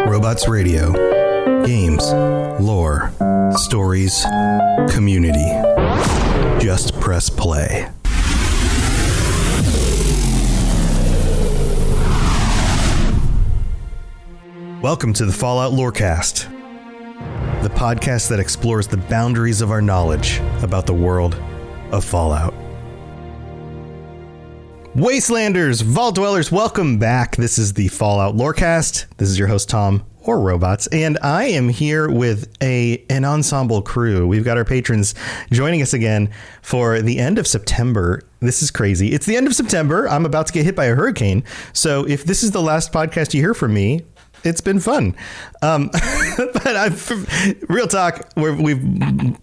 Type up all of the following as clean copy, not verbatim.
Robots Radio. Games, lore, stories, community. Just press play. Welcome to the Fallout Lorecast, the podcast that explores the boundaries of our knowledge about the world of Fallout. Wastelanders, Vault Dwellers, welcome back. This is the Fallout Lorecast. This is your host, Tom, or Robots, and I am here with an ensemble crew. We've got our patrons joining us again for the end of September. This is crazy. It's the end of September. I'm about to get hit by a hurricane. So if this is the last podcast you hear from me, it's been fun. But real talk, we've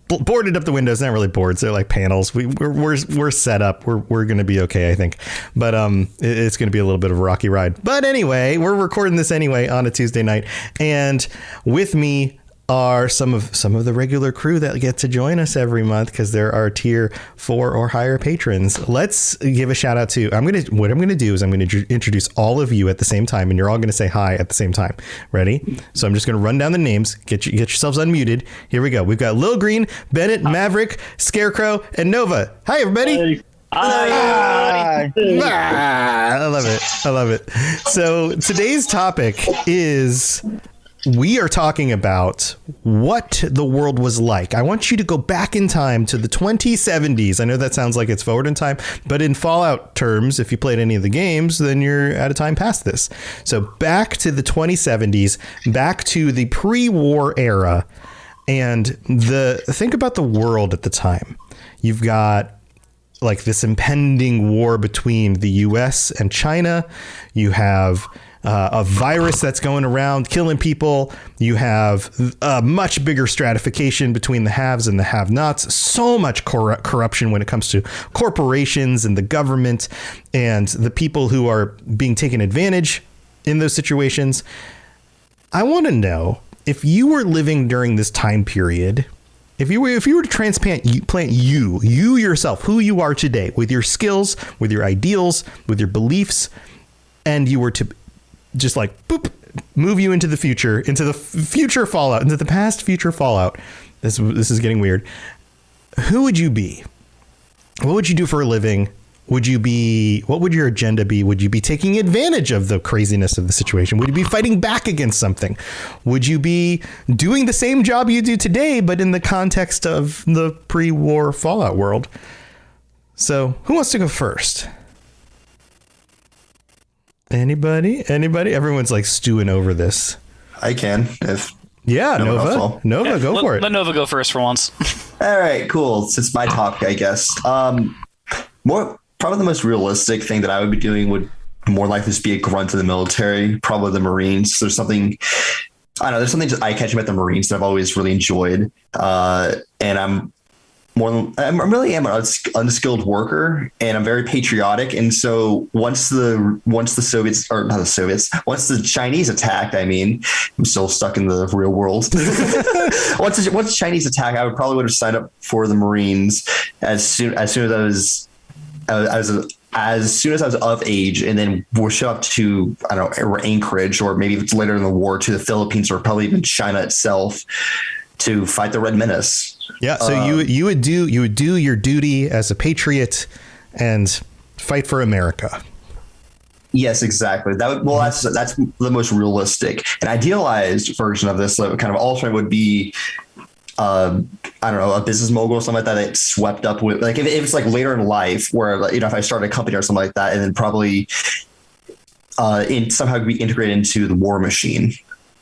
boarded up the windows. Not really boards. They're like panels. We're set up. We're going to be okay, I think. But it's going to be a little bit of a rocky ride. But anyway, we're recording this anyway on a Tuesday night. And with me are some of the regular crew that get to join us every month because they're our tier 4 or higher patrons. Let's give a shout out to, what I'm going to do is I'm going to introduce all of you at the same time, and you're all going to say hi at the same time. Ready? So I'm just going to run down the names. Get yourselves unmuted. Here we go. We've got Lil Green, Bennett, Maverick, Scarecrow, and Nova. Hi, everybody. Hi. I love it. So today's topic is, we are talking about what the world was like. I want you to go back in time to the 2070s. I know that sounds like it's forward in time, but in Fallout terms, if you played any of the games, then you're at a time past this. So back to the 2070s, back to the pre-war era, and think about the world at the time. You've got like this impending war between the US and China. You have a virus that's going around killing people. You have a much bigger stratification between the haves and the have-nots. So much corruption when it comes to corporations and the government and the people who are being taken advantage in those situations. I want to know, if you were living during this time period, if you were to transplant you yourself, who you are today, with your skills, with your ideals, with your beliefs, and you were to just like boop, move you into the future Fallout, into the past future Fallout. This is getting weird. Who would you be? What would you do for a living? What would your agenda be? Would you be taking advantage of the craziness of the situation? Would you be fighting back against something? Would you be doing the same job you do today, but in the context of the pre-war Fallout world? So who wants to go first? Anybody? Everyone's like stewing over this. I can. Nova, go for it. Let Nova go first for once. All right, cool. It's my topic, I guess. Probably the most realistic thing that I would be doing would more likely just be a grunt in the military, probably the Marines. There's something just eye-catching about the Marines that I've always really enjoyed. And I'm really an unskilled worker, and I'm very patriotic. And so once the Chinese attacked, I'm still stuck in the real world. Once the Chinese attack, I would have signed up for the Marines as soon as I was of age, and then we'll show up to, Anchorage, or maybe if it's later in the war, to the Philippines, or probably even China itself, to fight the Red Menace. Yeah, so you would do your duty as a patriot and fight for America. Yes, exactly. That's the most realistic and idealized version of this. Kind of alternate would be, a business mogul or something like that. That swept up with, like, if it's like later in life, where if I started a company or something like that, and then probably somehow be integrated into the war machine.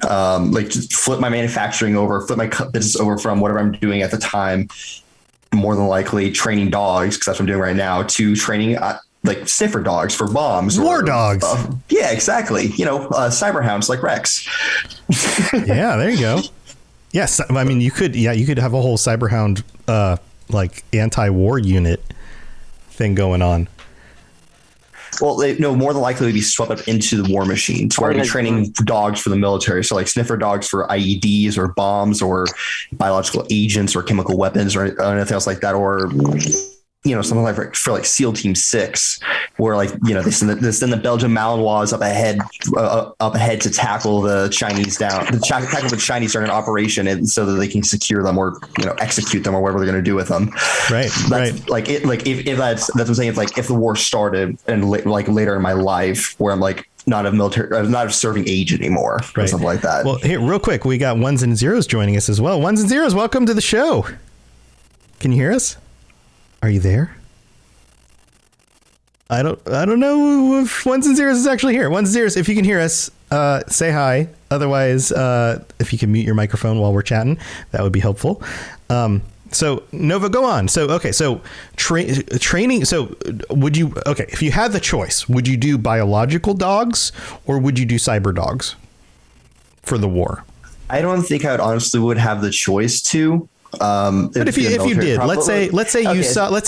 Like just flip my manufacturing over, flip my business over from whatever I'm doing at the time, more than likely training dogs, because that's what I'm doing right now, to training like sniffer dogs for bombs. War dogs. Yeah, exactly. Cyber hounds like Rex. Yeah, there you go. Yes, you could have a whole Cyberhound like anti-war unit thing going on. Well, more than likely be swept up into the war machine, to where I'd be training dogs for the military. So like sniffer dogs for IEDs or bombs or biological agents or chemical weapons or anything else like that. Or something like for like SEAL Team 6, where like, they send the Belgian Malinois up ahead to tackle the Chinese tackle the Chinese during an operation, and so that they can secure them or, execute them or whatever they're going to do with them. Right. That's like it. Like if that's what I'm saying. It's like if the war started and like later in my life where I'm like not of serving age anymore, or something like that. Well, here, real quick, we got Ones and Zeros joining us as well. Ones and Zeros, welcome to the show. Can you hear us? Are you there? I don't know if Ones and Zeros is actually here. Ones and Zeros, if you can hear us, say hi. Otherwise, if you can mute your microphone while we're chatting, that would be helpful. So Nova, go on. So, okay. So training. So if you had the choice, would you do biological dogs or would you do cyber dogs for the war? I don't think I would have the choice to. But if you did, let's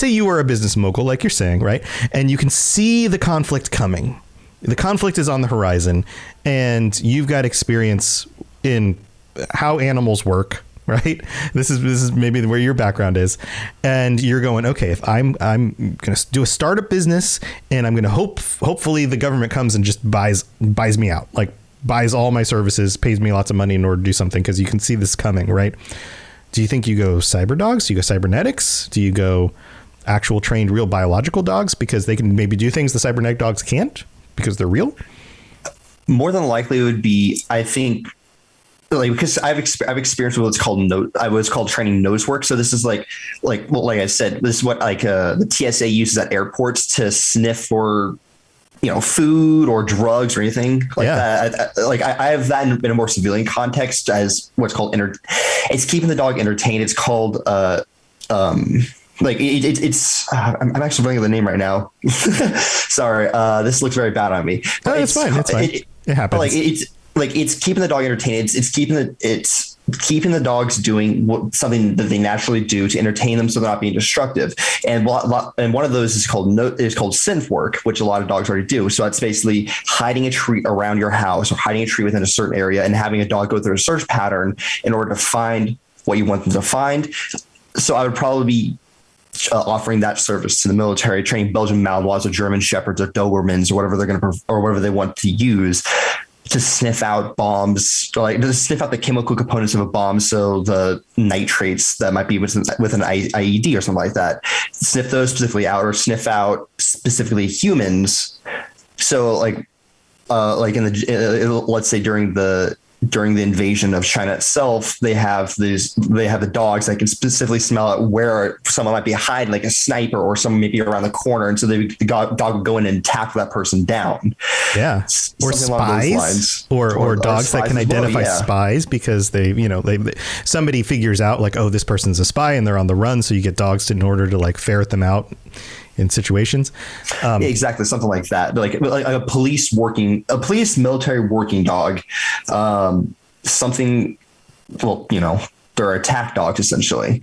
say you were a business mogul, like you're saying, right? And you can see the conflict coming. The conflict is on the horizon and you've got experience in how animals work, right? This is maybe where your background is. And you're going, okay, if I'm going to do a startup business and I'm going to hopefully the government comes and just buys me out, like buys all my services, pays me lots of money in order to do something because you can see this coming, right? Do you think you go cyber dogs? Do you go cybernetics? Do you go actual trained real biological dogs because they can maybe do things the cybernetic dogs can't because they're real? More than likely it would be, I think, like, because I've experienced what's called training nose work. So this is like I said, this is what the TSA uses at airports to sniff for food or drugs or anything like that. I have that in a more civilian context as what's called it's keeping the dog entertained. It's called it's I'm actually blanking the name right now. Sorry. This looks very bad on me. No, it's fine. It's fine. It happens. It's keeping the dog entertained. It's keeping the dogs doing something that they naturally do to entertain them, so they're not being destructive. And one of those is called synth work, which a lot of dogs already do. So that's basically hiding a tree around your house or hiding a tree within a certain area and having a dog go through a search pattern in order to find what you want them to find. So I would probably be offering that service to the military, training Belgian Malinois or German Shepherds or Dobermans or whatever they want to use to sniff out bombs, like to sniff out the chemical components of a bomb. So the nitrates that might be with an IED or something like that, sniff those specifically out, or sniff out specifically humans. So let's say during the invasion of China itself, they have the dogs that can specifically smell out where someone might be hiding, like a sniper or someone maybe around the corner. And so the dog would go in and tap that person down. Yeah. Or spies or dogs that can identify spies because they somebody figures out like, oh, this person's a spy and they're on the run. So you get dogs in order to like ferret them out in situations. Exactly. Something like that. Like a police military working dog. They're attack dogs essentially.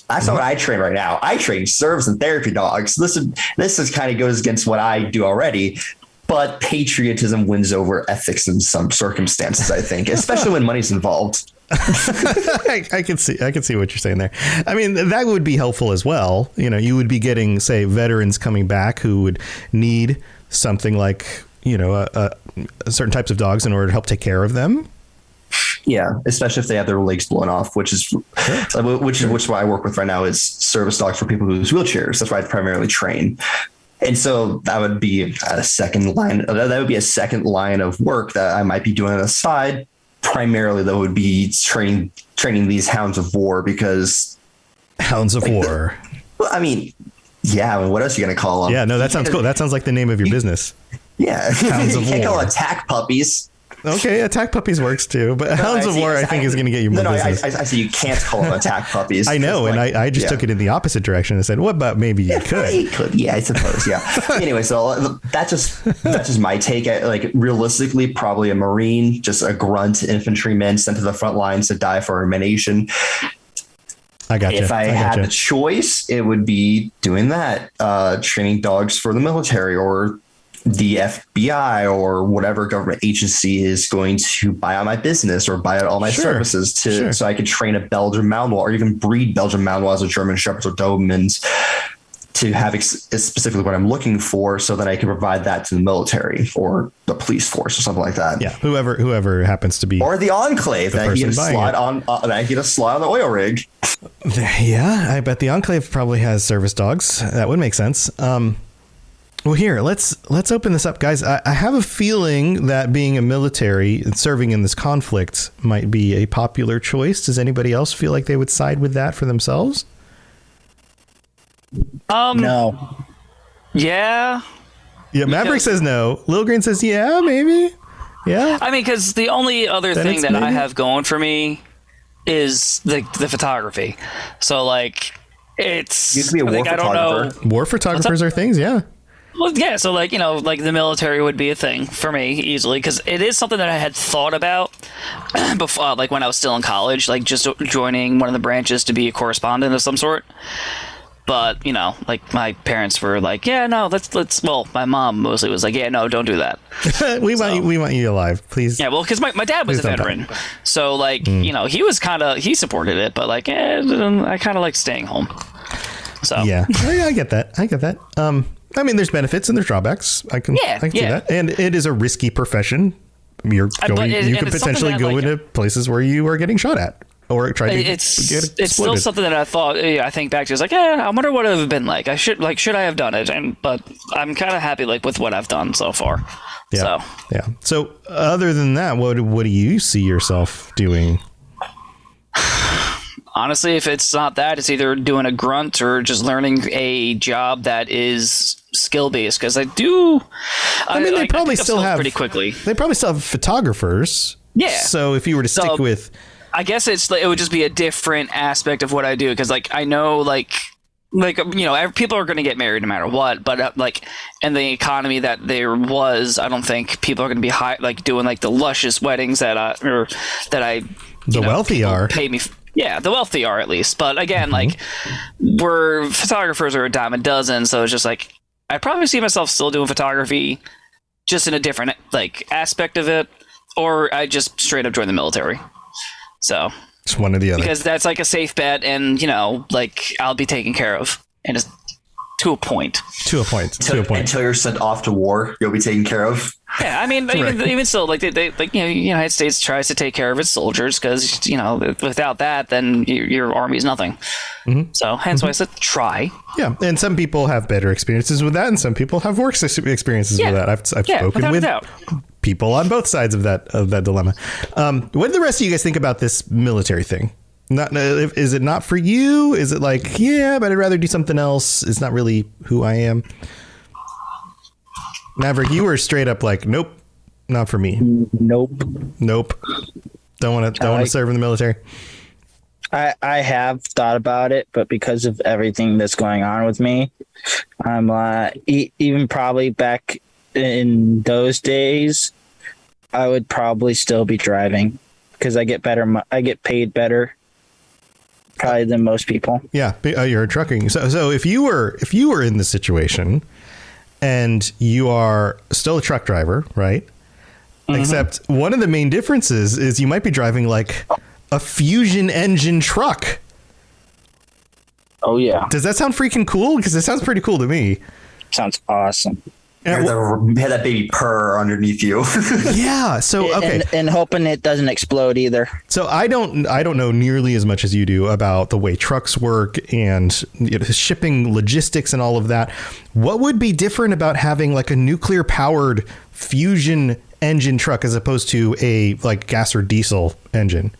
That's not what I train right now. I train service and therapy dogs. This is kind of goes against what I do already, but patriotism wins over ethics in some circumstances, I think, especially when money's involved. I can see what you're saying there. I mean, that would be helpful as well. You would be getting, say, veterans coming back who would need something like, certain types of dogs in order to help take care of them. Yeah, especially if they have their legs blown off, which is what I work with right now is service dogs for people who use wheelchairs. That's why I primarily train. And so that would be a second line. That would be a second line of work that I might be doing on the side. Primarily, that would be training these hounds of war, because hounds of war. Well, I mean, yeah. I mean, what else are you gonna call them? Yeah, no, that sounds cool. That sounds like the name of your business. Yeah, hounds of you can't war. call them attack puppies. Okay, attack puppies works too, but hounds of war, I think, is going to get you more business. I say you can't call them attack puppies. I know, and I just took it in the opposite direction and said, "What about maybe you could?" You could, yeah, I suppose, yeah. Anyway, so that's just my take. Like realistically, probably a Marine, just a grunt infantryman sent to the front lines to die for our nation. I got you. If I had a choice, it would be doing that, training dogs for the military or the FBI or whatever government agency is going to buy out my business or buy out all my services so I could train a Belgian Malinois or even breed Belgian Malinois or German Shepherds or Dobermans to have is specifically what I'm looking for, so that I can provide that to the military or the police force or something like that. Yeah, whoever happens to be, or the Enclave that I get a slot on. I get a slot on the oil rig. Yeah, I bet the Enclave probably has service dogs. That would make sense. Well, here, let's open this up, guys. I have a feeling that being a military and serving in this conflict might be a popular choice. Does anybody else feel like they would side with that for themselves? No. Yeah. Yeah, Maverick says no. Lil Green says yeah, maybe. Yeah. I mean, because the only other thing that I have going for me is the photography. So, like, it's... You could be a war photographer. War photographers are things, yeah. Well, yeah, so, like, you know, like, the military would be a thing for me, easily, because it is something that I had thought about before, like, when I was still in college, like, just joining one of the branches to be a correspondent of some sort. But, you know, like, my parents were like, yeah, no, let's, well, my mom mostly was like, yeah, no, don't do that. we want you alive, please. Yeah, well, because my dad was a veteran. So, like, you know, he supported it, but, like, I kind of like staying home. So. Yeah, I get that. I mean, there's benefits and there's drawbacks. I can see that. And it is a risky profession. You could potentially go into places where you are getting shot at. Or try to get exploded. It's still something that I think back to. It's like, I wonder what it would have been like. Should I have done it? But I'm kind of happy with what I've done so far. Yeah. So other than that, what do you see yourself doing? Honestly, if it's not that, it's either doing a grunt or just learning a job that is skill based. Because I mean, they probably still have pretty quickly. They probably still have photographers. Yeah. So if you were to stick with. I guess it would just be a different aspect of what I do, because like I know like you know, people are going to get married no matter what, but like in the economy that there was, I don't think people are going to be doing like the luscious weddings that I the wealthy are pay me. Yeah, the wealthy are at least, but again, like we're photographers are a dime a dozen, so it's just like I probably see myself still doing photography, just in a different like aspect of it, or I just straight up join the military. So it's one or the other, because that's like a safe bet, and you know, like I'll be taken care of, and it's to a point. Until you're sent off to war, you'll be taken care of. Yeah, I mean, even still, like they like, you know, the United States tries to take care of its soldiers, because you know, without that, then your army's nothing. Mm-hmm. So hence why I said try. Yeah, and some people have better experiences with that, and some people have worse experiences with that. I've spoken with people on both sides of that dilemma. What do the rest of you guys think about this military thing? Is it not for you? Is it like, yeah, but I'd rather do something else? It's not really who I am. Maverick, you were straight up like, nope, not for me. Nope. Don't want to serve in the military. I have thought about it, but because of everything that's going on with me, I'm even probably back in those days, I would probably still be driving, because I get paid better probably than most people. Yeah, you're trucking. So if you were in the situation and you are still a truck driver, right? Mm-hmm. Except one of the main differences is you might be driving like a fusion engine truck. Oh yeah. Does that sound freaking cool? Because it sounds pretty cool to me. Sounds awesome. Had that baby purr underneath you. Yeah. So okay. And hoping it doesn't explode either. So I don't know nearly as much as you do about the way trucks work and shipping logistics and all of that. What would be different about having like a nuclear powered fusion engine truck as opposed to a like gas or diesel engine?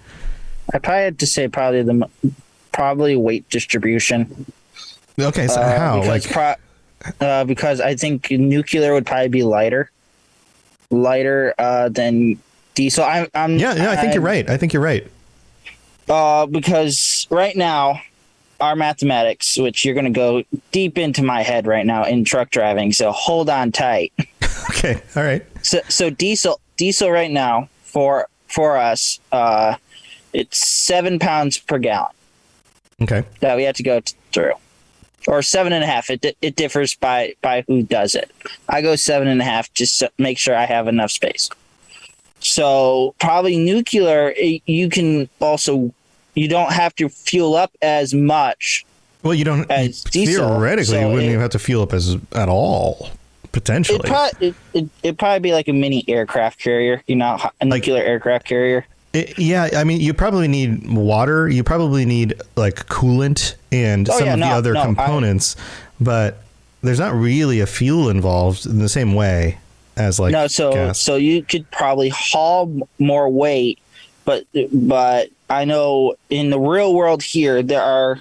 I probably had to say probably weight distribution. Okay. So how? Because I think nuclear would probably be lighter than diesel. I think you're right. Because right now, our mathematics, which you're going to go deep into my head right now in truck driving, so hold on tight. Okay, all right. So diesel right now for us, it's 7 pounds per gallon. Okay. That we have to go through. Or 7.5. It differs by who does it. I go 7.5 just to make sure I have enough space. So probably nuclear, you don't have to fuel up as much Well, you don't as diesel. theoretically. You wouldn't even have to fuel up as at all. Potentially, it'd probably be like a mini aircraft carrier. You know, a nuclear aircraft carrier. Yeah, I mean, you probably need water. You probably need like coolant and some of the other components, but there's not really a fuel involved in the same way as like gas. So you could probably haul more weight, but I know in the real world here there are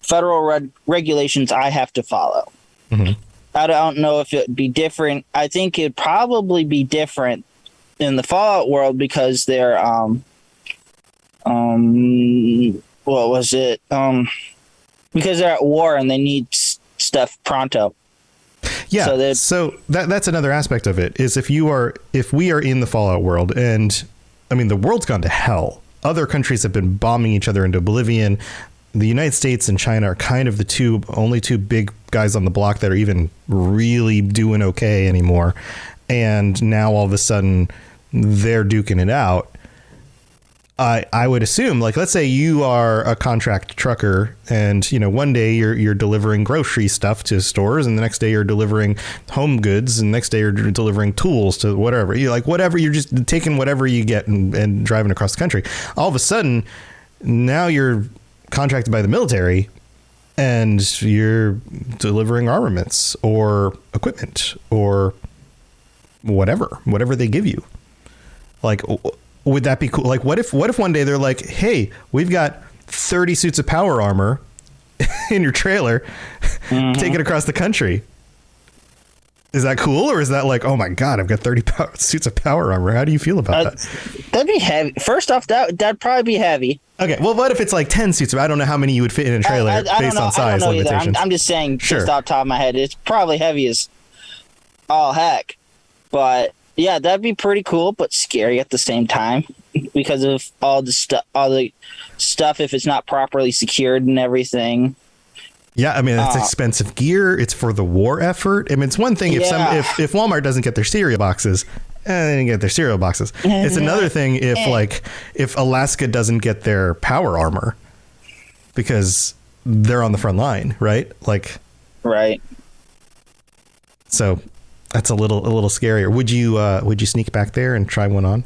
federal regulations I have to follow. Mm-hmm. I don't know if it'd be different. I think it'd probably be different in the Fallout world because they're what was it? Because they're at war and they need stuff pronto. Yeah. So that's another aspect of it is if we are in the Fallout world, and I mean the world's gone to hell. Other countries have been bombing each other into oblivion. The United States and China are kind of the only two big guys on the block that are even really doing okay anymore. And now all of a sudden they're duking it out. I would assume, like, let's say you are a contract trucker and, you know, one day you're delivering grocery stuff to stores and the next day you're delivering home goods and the next day you're delivering tools to whatever. You're just taking whatever you get and driving across the country. All of a sudden, now you're contracted by the military and you're delivering armaments or equipment or whatever they give you. Like, would that be cool? Like, what if one day they're like, hey, we've got 30 suits of power armor in your trailer, take it across the country. Is that cool? Or is that like, oh my God, I've got 30 suits of power armor. How do you feel about that? That'd be heavy. First off, that'd probably be heavy. Okay. Well, what if it's like 10 suits? I don't know how many you would fit in a trailer based on size limitations. I'm just saying, just off the top of my head, it's probably heavy as all heck. But yeah, that'd be pretty cool, but scary at the same time because of all the stuff if it's not properly secured and everything. Yeah, I mean, that's expensive gear. It's for the war effort. I mean, it's one thing if Walmart doesn't get their cereal boxes, they didn't get their cereal boxes. It's another thing if Alaska doesn't get their power armor because they're on the front line, right? Like, right. So that's a little scarier. Would you sneak back there and try one on?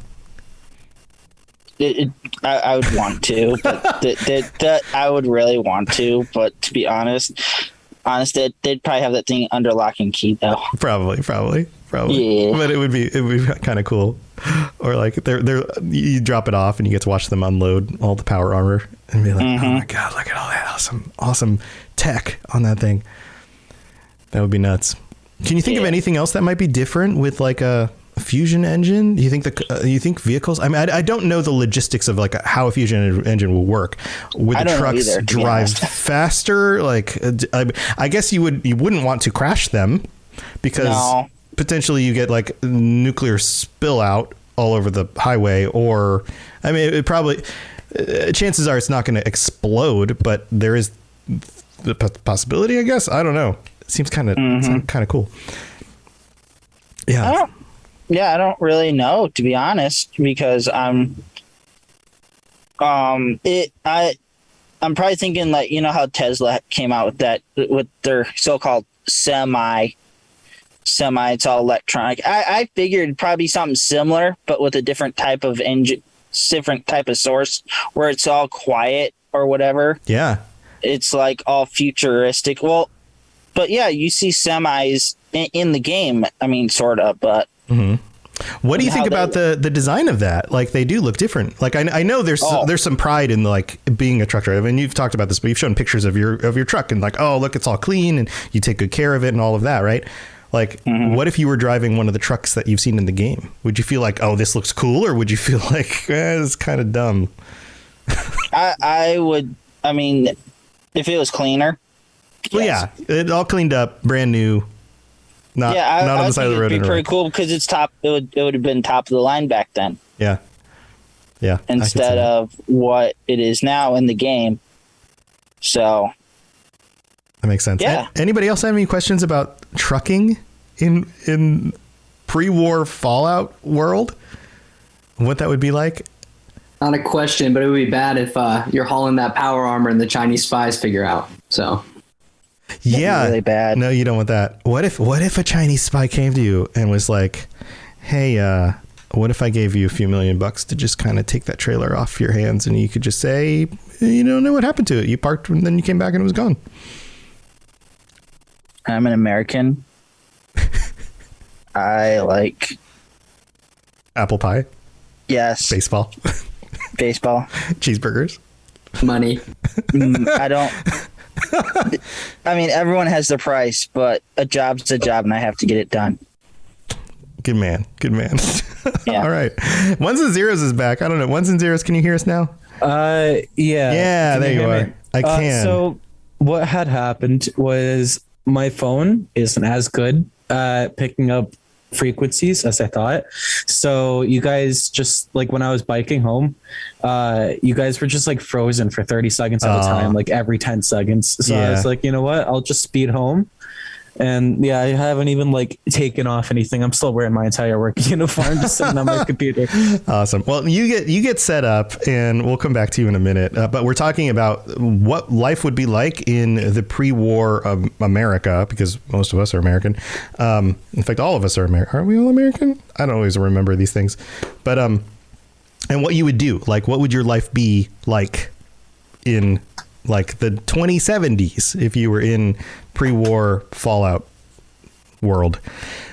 I would want to, but I would really want to. But to be honest, they'd probably have that thing under lock and key, though. Probably. Yeah. But it would be kind of cool. Or like you drop it off and you get to watch them unload all the power armor and be like, oh my God, look at all that awesome tech on that thing. That would be nuts. Can you think of anything else that might be different with like a fusion engine? Do you think vehicles? I mean, I don't know the logistics of like how a fusion engine will work. Would the trucks drive faster? Like, I guess you wouldn't want to crash them because potentially you get like nuclear spill out all over the highway, or I mean, it probably chances are it's not going to explode, but there is the possibility, I guess. I don't know. It seems kind of cool. Yeah. I don't really know, to be honest, because I'm probably thinking like, you know how Tesla came out with their so-called semi, it's all electronic. I figured it'd probably be something similar, but with a different type of engine, different type of source where it's all quiet or whatever. Yeah. It's like all futuristic. Well, but yeah, you see semis in the game. I mean, sort of, but. Mm-hmm. What do you think about the design of that? Like, they do look different. Like, I know there's some pride in like being a truck driver. I mean, you've talked about this, but you've shown pictures of your truck and like, oh, look, it's all clean and you take good care of it and all of that, right? Like, what if you were driving one of the trucks that you've seen in the game? Would you feel like, oh, this looks cool, or would you feel like it's kind of dumb? I would. I mean, if it was cleaner. Well, yeah, it all cleaned up, brand new. Not on the side of the road. It'd be pretty cool because it's top. It would have been top of the line back then. Yeah. Instead of what it is now in the game. So. That makes sense. Yeah. Anybody else have any questions about trucking in pre-war Fallout world? What that would be like? Not a question, but it would be bad if you're hauling that power armor and the Chinese spies figure out. So. Yeah. Really bad. No, you don't want that. What if a Chinese spy came to you and was like, hey, what if I gave you a few $1,000,000 to just kind of take that trailer off your hands and you could just say, you don't know what happened to it. You parked and then you came back and it was gone. I'm an American. I like apple pie. Yes. Baseball. Baseball. Cheeseburgers. Money. I don't. I mean, everyone has their price, but a job's a job, and I have to get it done. Good man. Good man. Yeah. All right. Ones and Zeros is back. I don't know. Ones and Zeros. Can you hear us now? Yeah. Yeah. There you are. I can. So what had happened was my phone isn't as good at picking up frequencies as I thought. So you guys just like when I was biking home, you guys were just like frozen for 30 seconds at a time, like every 10 seconds. So I was like, you know what? I'll just speed home. And yeah, I haven't even like taken off anything. I'm still wearing my entire work uniform, just sitting on my computer. Awesome. Well, you get set up, and we'll come back to you in a minute. But we're talking about what life would be like in the pre-war America, because most of us are American. In fact, all of us are American. Aren't we all American? I don't always remember these things. But and what you would do, like, what would your life be like in like the 2070s if you were in pre-war Fallout world?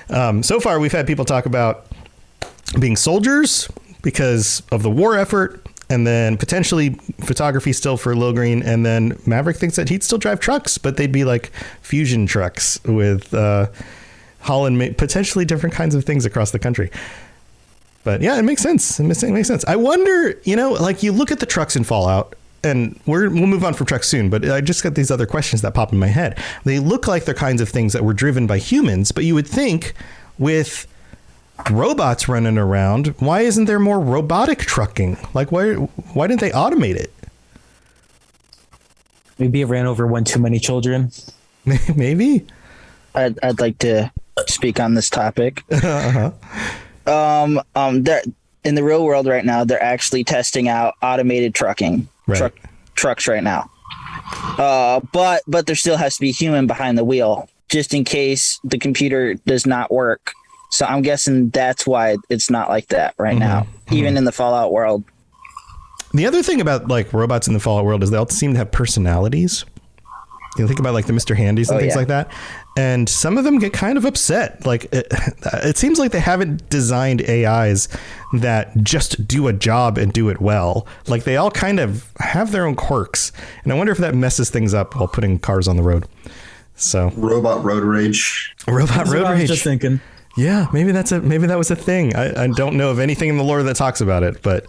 So far, we've had people talk about being soldiers because of the war effort, and then potentially photography still for Lil Green, and then Maverick thinks that he'd still drive trucks, but they'd be like fusion trucks with Holland, potentially different kinds of things across the country. But yeah, it makes sense. It makes sense. I wonder, like you look at the trucks in Fallout, and we'll move on from trucks soon, but I just got these other questions that pop in my head. They look like they're kinds of things that were driven by humans, but you would think with robots running around, why isn't there more robotic trucking? Like, why didn't they automate it? Maybe it ran over one too many children. Maybe. I'd like to speak on this topic. Uh-huh. They're in the real world right now. They're actually testing out automated trucking. Right. Trucks right now. But there still has to be a human behind the wheel just in case the computer does not work. So I'm guessing that's why it's not like that right now, even in the Fallout world. The other thing about like robots in the Fallout world is they all seem to have personalities. You think about like the Mr. Handys and things like that. And some of them get kind of upset. Like it seems like they haven't designed AIs that just do a job and do it well. Like they all kind of have their own quirks. And I wonder if that messes things up while putting cars on the road. So robot road rage. Robot road I rage. was just thinking. Yeah, maybe that was a thing. I don't know of anything in the lore that talks about it, but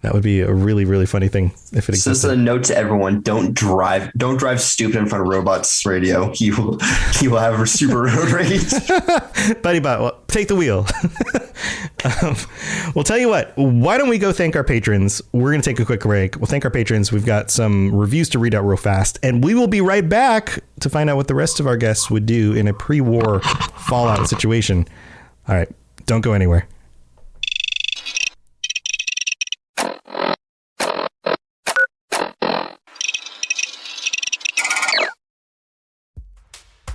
that would be a really, really funny thing if it existed. So this is a note to everyone: don't drive stupid in front of robots radio. You will have a super road rage. Buddy bot, well, take the wheel. We'll tell you what, why don't we go thank our patrons? We're going to take a quick break. We'll thank our patrons. We've got some reviews to read out real fast, and we will be right back to find out what the rest of our guests would do in a pre-war Fallout situation. All right, don't go anywhere.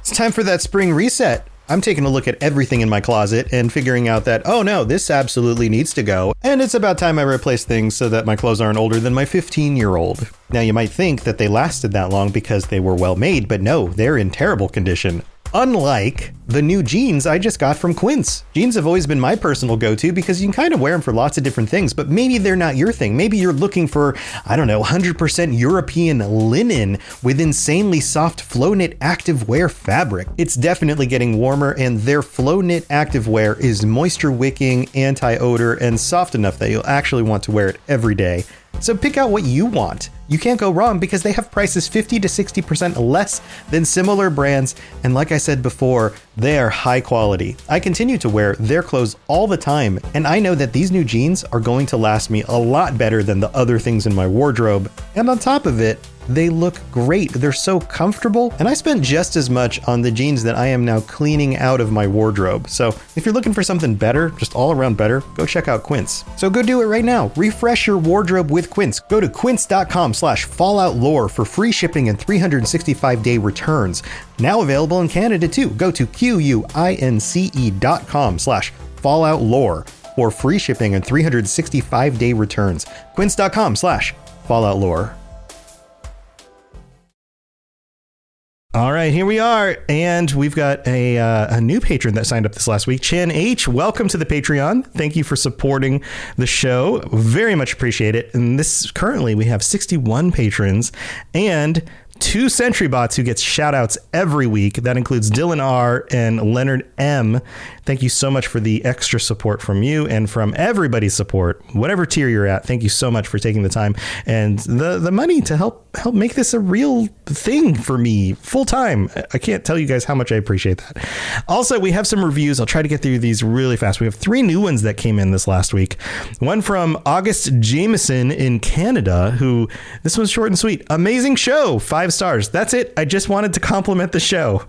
It's time for that spring reset. I'm taking a look at everything in my closet and figuring out that, oh no, this absolutely needs to go. And it's about time I replace things so that my clothes aren't older than my 15-year-old. Now you might think that they lasted that long because they were well made, but no, they're in terrible condition. Unlike the new jeans I just got from Quince. Jeans have always been my personal go-to because you can kind of wear them for lots of different things, but maybe they're not your thing. Maybe you're looking for, 100% European linen with insanely soft flow knit activewear fabric. It's definitely getting warmer, and their flow knit activewear is moisture wicking, anti-odor, and soft enough that you'll actually want to wear it every day. So pick out what you want. You can't go wrong because they have prices 50 to 60% less than similar brands. And like I said before, they are high quality. I continue to wear their clothes all the time, and I know that these new jeans are going to last me a lot better than the other things in my wardrobe. And on top of it, They look great. They're so comfortable. And I spent just as much on the jeans that I am now cleaning out of my wardrobe. So if you're looking for something better, just all around better, go check out Quince. So go do it right now. Refresh your wardrobe with Quince. Go to quince.com/falloutlore for free shipping and 365-day returns. Now available in Canada too. Go to quince.com/falloutlore for free shipping and 365-day returns. Quince.com/falloutlore. All right, here we are, and we've got a new patron that signed up this last week. Chan H, welcome to the Patreon. Thank you for supporting the show. Very much appreciate it. And this currently we have 61 patrons and 2 Sentry Bots who gets shout outs every week. That includes Dylan R and Leonard M. Thank you so much for the extra support from you and from everybody's support, whatever tier you're at. Thank you so much for taking the time and the money to help make this a real thing for me full time. I can't tell you guys how much I appreciate that. Also, we have some reviews. I'll try to get through these really fast. We have 3 new ones that came in this last week. One from August Jameson in Canada, who, this one's short and sweet. Amazing show. 5 stars. That's it. I just wanted to compliment the show.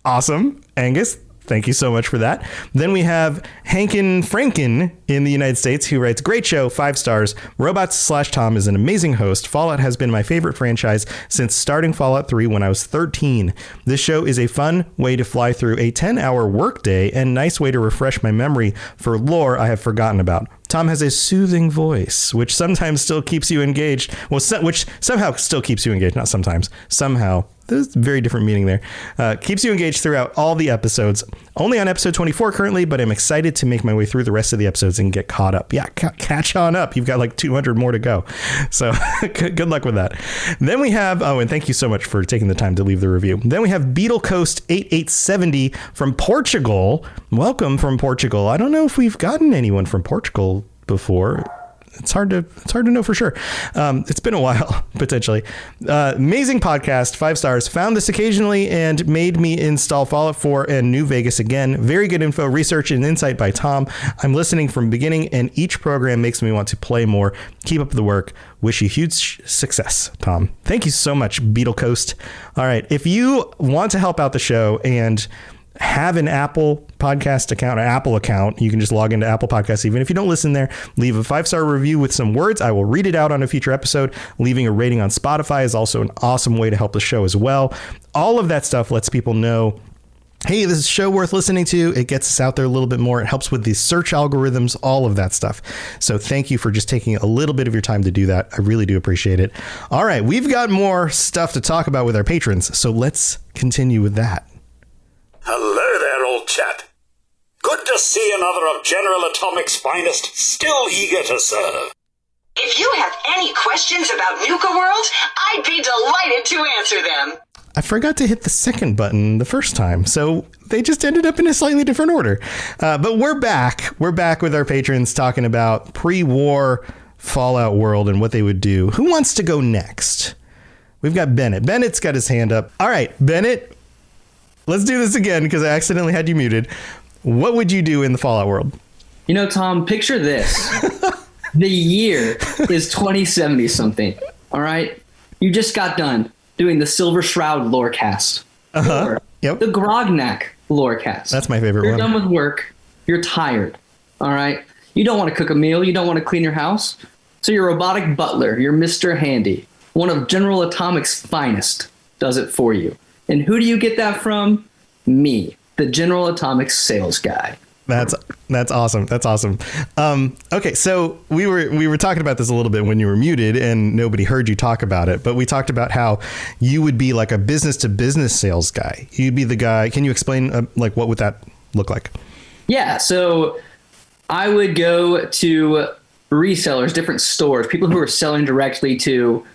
Awesome. Angus, thank you so much for that. Then we have Hankin Franken in the United States who writes, great show, 5 stars. Robots/Tom is an amazing host. Fallout has been my favorite franchise since starting Fallout 3 when I was 13. This show is a fun way to fly through a 10-hour workday and nice way to refresh my memory for lore I have forgotten about. Tom has a soothing voice, which sometimes still keeps you engaged. Well, which somehow still keeps you engaged. Not sometimes. Somehow. There's a very different meaning there. Keeps you engaged throughout all the episodes. Only on episode 24 currently, but I'm excited to make my way through the rest of the episodes and get caught up. Yeah, catch on up. You've got like 200 more to go. So good luck with that. Then we have, and thank you so much for taking the time to leave the review. Then we have Beetle Coast 8870 from Portugal. Welcome from Portugal. I don't know if we've gotten anyone from Portugal before. It's hard to know for sure. It's been a while, potentially. Amazing podcast, 5 stars. Found this occasionally and made me install Fallout 4 and New Vegas again. Very good info, research, and insight by Tom. I'm listening from beginning, and each program makes me want to play more. Keep up the work. Wish you huge success, Tom. Thank you so much, Beetle Coast. All right, if you want to help out the show and have an Apple podcast account, an Apple account, you can just log into Apple Podcasts. Even if you don't listen there, leave a 5-star review with some words. I will read it out on a future episode. Leaving a rating on Spotify is also an awesome way to help the show as well. All of that stuff lets people know, hey, this is a show worth listening to. It gets us out there a little bit more. It helps with the search algorithms, all of that stuff. So thank you for just taking a little bit of your time to do that. I really do appreciate it. All right, we've got more stuff to talk about with our patrons, so let's continue with that. Hello there, old chap. Good to see another of General Atomic's finest, still eager to serve. If you have any questions about Nuka World, I'd be delighted to answer them. I forgot to hit the second button the first time, so they just ended up in a slightly different order. But we're back. We're back with our patrons talking about pre-war Fallout World and what they would do. Who wants to go next? We've got Bennett. Bennett's got his hand up. All right, Bennett. Let's do this again because I accidentally had you muted. What would you do in the Fallout world? You know, Tom, picture this. The year is 2070 something. All right. You just got done doing the Silver Shroud Lorecast. Or Yep. the Grognak Lorecast. That's my favorite You're one. done with work. You're tired. All right. You don't want to cook a meal. You don't want to clean your house. So your robotic butler, your Mr. Handy, one of General Atomic's finest, does it for you. And who do you get that from? Me, the General Atomics sales guy. That's awesome. That's awesome. Okay, so we were talking about this a little bit when you were muted and nobody heard you talk about it, but we talked about how you would be like a business to business sales guy. You'd be the guy. Can you explain like what would that look like? Yeah, so I would go to resellers, different stores, people who are selling directly to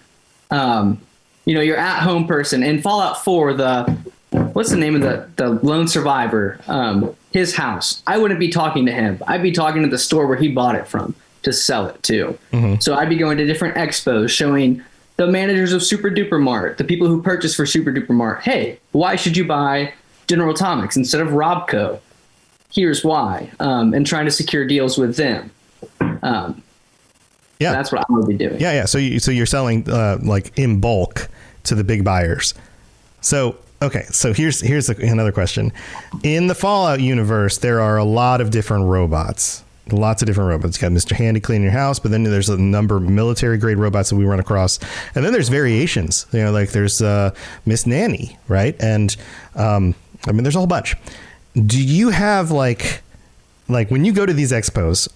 your at-home person. In Fallout 4, what's the name of the lone survivor? His house. I wouldn't be talking to him. I'd be talking to the store where he bought it from to sell it to. Mm-hmm. So I'd be going to different expos, showing the managers of Super Duper Mart, the people who purchase for Super Duper Mart, hey, why should you buy General Atomics instead of Robco? Here's why. And trying to secure deals with them. Yeah. So that's what I would be doing. Yeah. So you're selling like in bulk to the big buyers. So, okay. So here's another question. In the Fallout universe, there are a lot of different robots. Lots of different robots. You got Mr. Handy cleaning your house, but then there's a number of military grade robots that we run across. And then there's variations, like there's Miss Nanny, right? And there's a whole bunch. Do you have like when you go to these expos,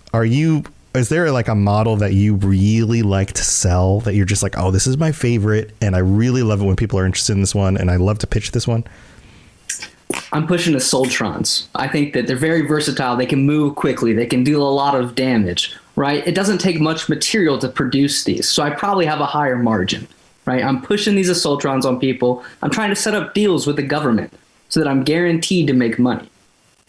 is there like a model that you really like to sell that you're just like, oh, this is my favorite and I really love it when people are interested in this one and I love to pitch this one? I'm pushing the Soltrons. I think that they're very versatile. They can move quickly. They can do a lot of damage, right? It doesn't take much material to produce these. So I probably have a higher margin, right? I'm pushing these Soltrons on people. I'm trying to set up deals with the government so that I'm guaranteed to make money.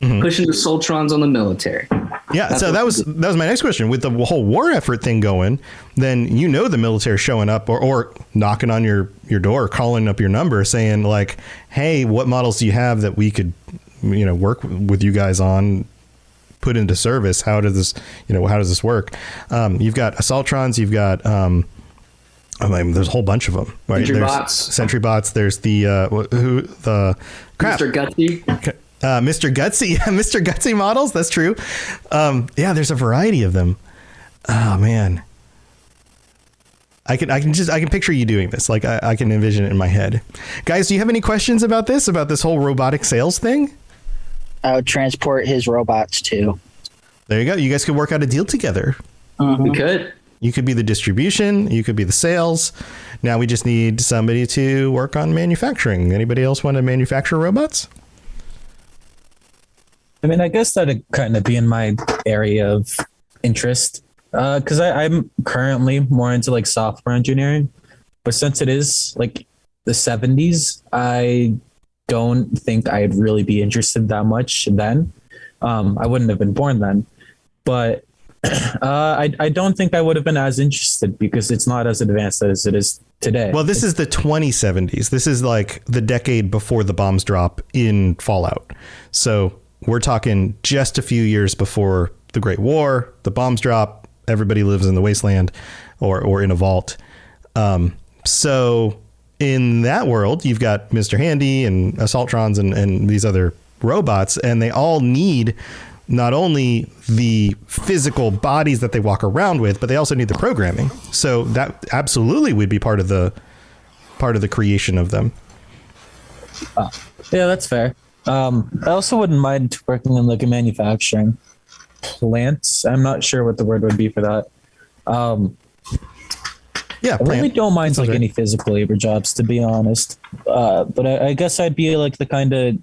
Mm-hmm. Pushing the Soltrons on the military. Yeah, so that was my next question. With the whole war effort thing going, then the military showing up or knocking on your door, calling up your number, saying like, "Hey, what models do you have that we could, work with you guys on, put into service? How does this work?" You've got Assaultrons, you've got there's a whole bunch of them, right? Sentry bots. There's the Mr. Gutsy. Mr. Gutsy, Mr. Gutsy models. That's true. There's a variety of them. Oh man, I can picture you doing this. Like I can envision it in my head. Guys, do you have any questions about this whole robotic sales thing? I would transport his robots too. There you go. You guys could work out a deal together. We could. You could be the distribution. You could be the sales. Now we just need somebody to work on manufacturing. Anybody else want to manufacture robots? I mean, I guess that'd kind of be in my area of interest because I'm currently more into like software engineering. But since it is like the 70s, I don't think I'd really be interested that much then. I wouldn't have been born then. But I don't think I would have been as interested because it's not as advanced as it is today. Well, this is the 2070s. This is like the decade before the bombs drop in Fallout. So we're talking just a few years before the Great War, the bombs drop, everybody lives in the wasteland or in a vault. So in that world, you've got Mr. Handy and Assaultrons and these other robots, and they all need not only the physical bodies that they walk around with, but they also need the programming. So that absolutely would be part of the creation of them. Yeah, that's fair. I also wouldn't mind working in like a manufacturing plants. I'm not sure what the word would be for that. I really don't mind like any physical labor jobs, to be honest. But I guess I'd be like the kind of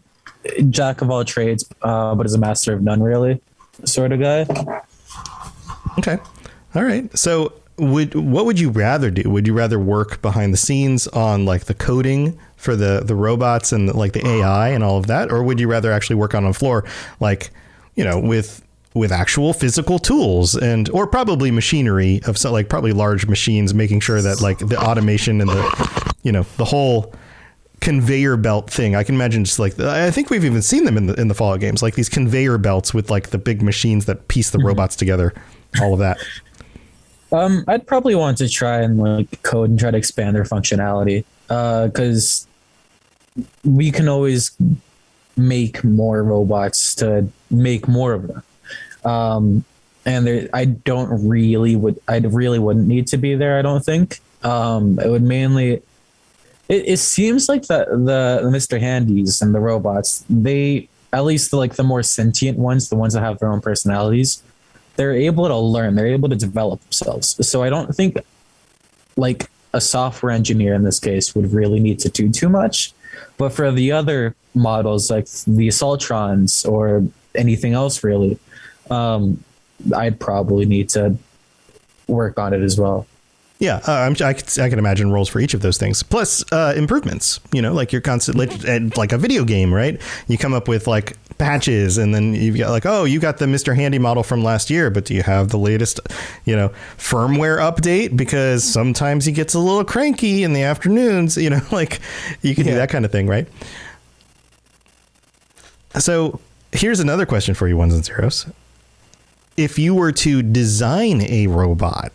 jack of all trades, but as a master of none, really, sort of guy. Okay, all right. So what would you rather do? Would you rather work behind the scenes on like the coding for the robots and like the AI and all of that, or would you rather actually work on the floor, like with actual physical tools or probably machinery of like probably large machines, making sure that like the automation and the whole conveyor belt thing. I can imagine just like I think we've even seen them in the Fallout games, like these conveyor belts with like the big machines that piece the robots together, all of that. I'd probably want to try and like code and try to expand their functionality because we can always make more robots to make more of them. And I really wouldn't need to be there. I don't think. It would mainly. It seems like the Mr. Handys and the robots, they at least the more sentient ones, the ones that have their own personalities, they're able to learn. They're able to develop themselves. So I don't think like a software engineer in this case would really need to do too much. But for the other models like the Assaultrons or anything else really, I'd probably need to work on it as well. Yeah, I can imagine roles for each of those things. Plus improvements, like you're constantly like a video game, right? You come up with like patches and then you've got like, oh, you got the Mr. Handy model from last year, but do you have the latest, firmware update? Because sometimes he gets a little cranky in the afternoons, like you can do that kind of thing, right? So here's another question for you, ones and zeros. If you were to design a robot,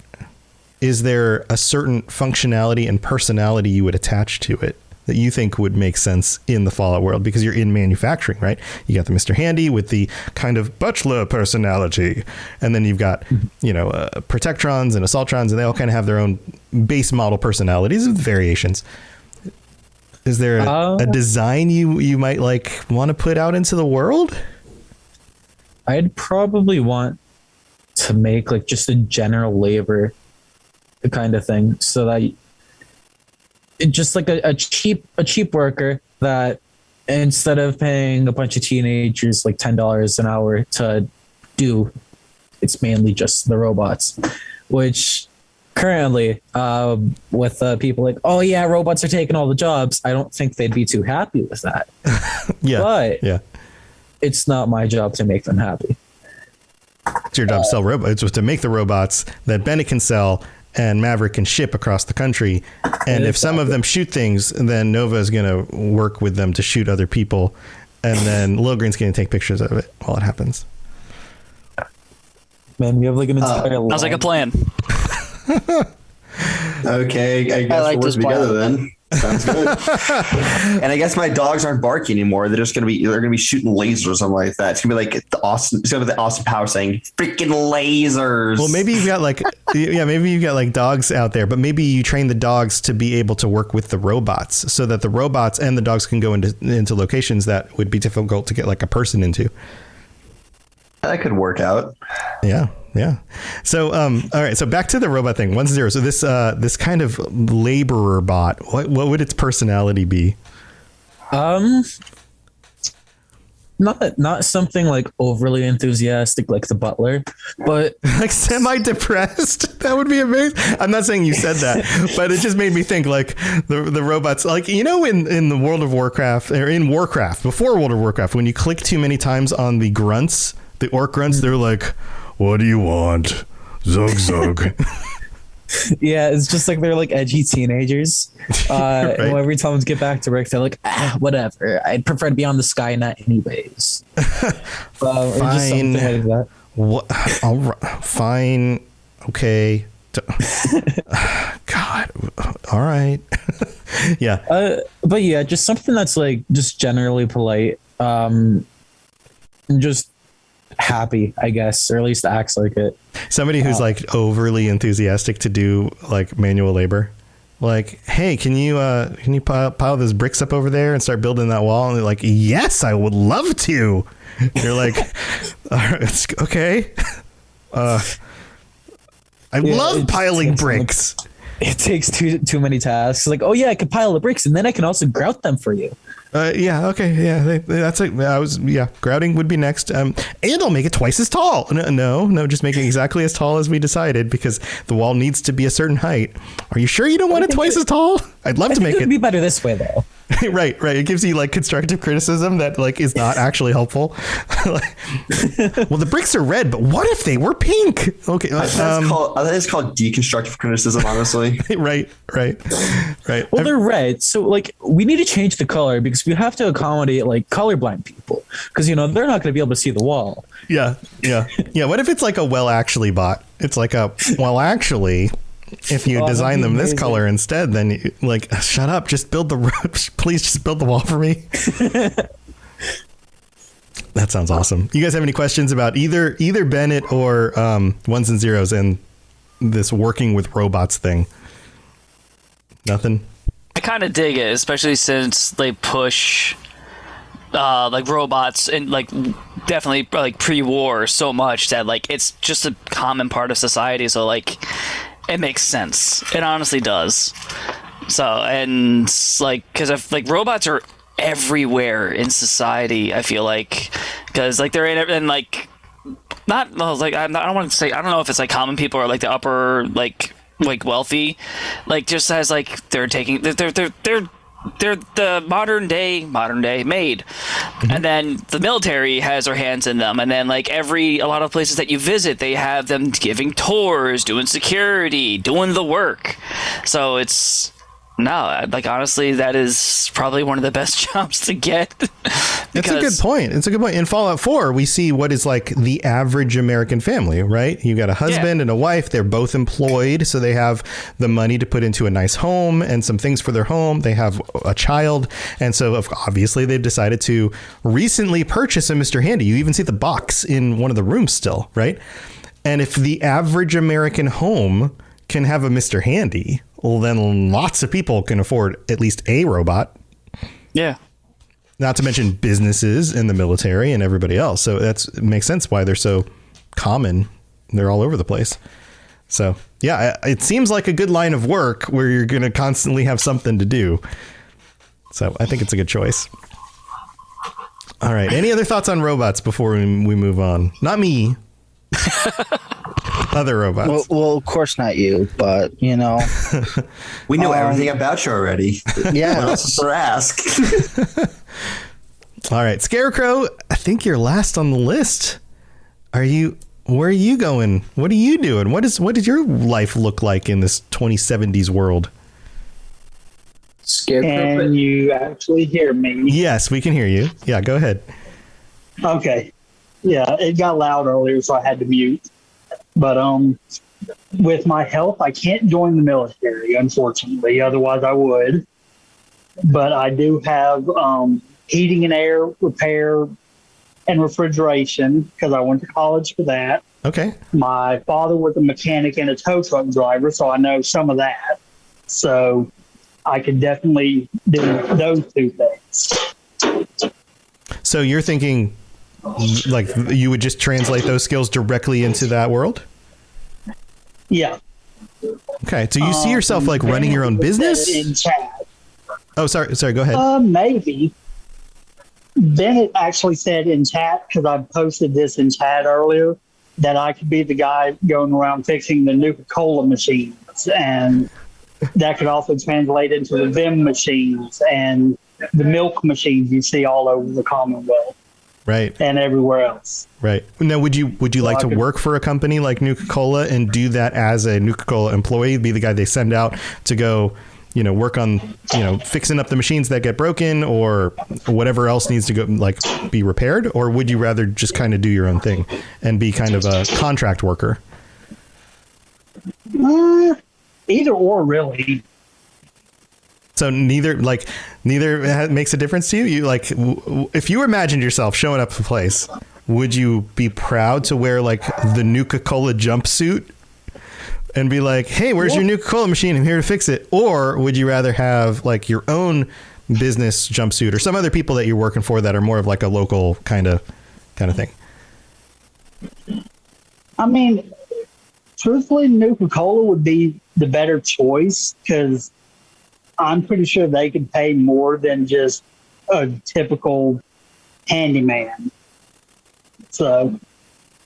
is there a certain functionality and personality you would attach to it that you think would make sense in the Fallout world? Because you're in manufacturing, right? You got the Mr. Handy with the kind of butler personality, and then you've got, Protectrons and Assaultrons, and they all kind of have their own base model personalities with variations. Is there a design you might want to put out into the world? I'd probably want to make just a general labor kind of thing, so that just a cheap worker that instead of paying a bunch of teenagers $10 an hour to do, it's mainly just the robots, which currently with people oh yeah, robots are taking all the jobs, I don't think they'd be too happy with that. But it's not my job to make them happy. It's your job to sell robots. It's to make the robots that Bennett can sell and Maverick can ship across the country. And if some of them shoot things, then Nova is going to work with them to shoot other people. And then Lilgreen's going to take pictures of it while it happens. Man, we have an entire sounds like a plan. Okay, I guess we're working together then. Sounds good. And I guess my dogs aren't barking anymore. They're gonna be shooting lasers or something like that. It's gonna be the Austin Power saying freaking lasers. Well, maybe you've got maybe you've got dogs out there, but maybe you train the dogs to be able to work with the robots, so that the robots and the dogs can go into locations that would be difficult to get a person into. That could work out. Yeah. So, all right. So back to the robot thing. 1-0. So this kind of laborer bot. What would its personality be? Not something overly enthusiastic like the butler, but semi-depressed. That would be amazing. I'm not saying you said that, but it just made me think the robots, in the World of Warcraft, or in Warcraft, before World of Warcraft, when you click too many times on the grunts, the orc grunts, they're like, "What do you want? Zug zug." Yeah, it's just they're edgy teenagers. Right. And every time we get back to work, they're whatever. I'd prefer to be on the Skynet anyways. Or just something like that. What? All right. Fine. Okay. God. All right. Yeah. But yeah, just something that's just generally polite. Just happy, I guess, or at least acts like it. Somebody who's overly enthusiastic to do manual labor. Hey, can you pile those bricks up over there and start building that wall? And they're like, yes, I would love to. You're like, all right, it's okay. I love piling bricks. It takes too many tasks. Oh yeah, I can pile the bricks and then I can also grout them for you. Yeah. Okay. Yeah. That's grouting would be next. And I'll make it twice as tall. No, just make it exactly as tall as we decided, because the wall needs to be a certain height. Are you sure you don't want it twice as tall? I'd love to make it. It'd be better this way though. Right. It gives you constructive criticism that is not actually helpful. Well, the bricks are red, but what if they were pink? Okay. That is called deconstructive criticism, honestly. Right. Well, they're red, so we need to change the color because we have to accommodate colorblind people, because they're not going to be able to see the wall. Yeah. What if it's a well actually bot? It's actually. If you design them this color instead, then you, shut up, just build please just build the wall for me. That sounds awesome. You guys have any questions about either Bennett or Ones and Zeros and this working with robots thing? Nothing? I kind of dig it, especially since they push robots and definitely pre-war so much that it's just a common part of society. So it makes sense. It honestly does. So, and because if robots are everywhere in society, I feel because they're in not I don't want to say, I don't know if it's common people or the upper wealthy, just as they're taking they're the modern day maid. Mm-hmm. And then the military has their hands in them, and then a lot of places that you visit, they have them giving tours, doing security, doing the work. So it's No, like honestly, that is probably one of the best jobs to get. It's a good point. It's a good point. In Fallout 4, we see what is like the average American family, right? You got a husband and a wife. They're both employed, so they have the money to put into a nice home and some things for their home. They have a child, and so obviously they've decided to recently purchase a Mr. Handy. You even see the box in one of the rooms still, right? And if the average American home can have a Mr. Handy, well, then lots of people can afford at least a robot. Yeah. Not to mention businesses in the military and everybody else. So it makes sense why they're so common. They're all over the place. So, yeah, it seems like a good line of work where you're going to constantly have something to do. So I think it's a good choice. All right. Any other thoughts on robots before we move on? Not me. Other robots. Well, of course not you, but you know, we know everything about you already. Yeah. What else is there to ask? All right, Scarecrow, I think you're last on the list. Where are you going? What are you doing? What does your life look like in this 2070s world? Scarecrow. Can you actually hear me? Yes, we can hear you. Yeah, go ahead. Okay. Yeah, it got loud earlier, so I had to mute. But with my health, I can't join the military, unfortunately. Otherwise, I would. But I do have heating and air repair and refrigeration because I went to college for that. Okay. My father was a mechanic and a tow truck driver, so I know some of that. So I could definitely do those two things. So you're thinking like you would just translate those skills directly into that world? Yeah. Okay. So you see yourself like running your own business? In chat. Oh, sorry. Go ahead. Maybe. Bennett actually said in chat, because I posted this in chat earlier, that I could be the guy going around fixing the Nuka-Cola machines. And that could also translate into the Vim machines and the milk machines you see all over the Commonwealth. Right. And everywhere else. Right. Now, would you like to work for a company like Nuka-Cola and do that as a Nuka-Cola employee, be the guy they send out to go, work on, fixing up the machines that get broken or whatever else needs to go, like, be repaired? Or would you rather just kind of do your own thing and be kind of a contract worker? Either or, really. So neither makes a difference to you. You like, if you imagined yourself showing up at a place, would you be proud to wear like the Nuka-Cola jumpsuit and be like, "Hey, where's your Nuka-Cola machine? I'm here to fix it." Or would you rather have like your own business jumpsuit or some other people that you're working for that are more of like a local kind of thing? I mean, truthfully, Nuka-Cola would be the better choice because I'm pretty sure they could pay more than just a typical handyman. So,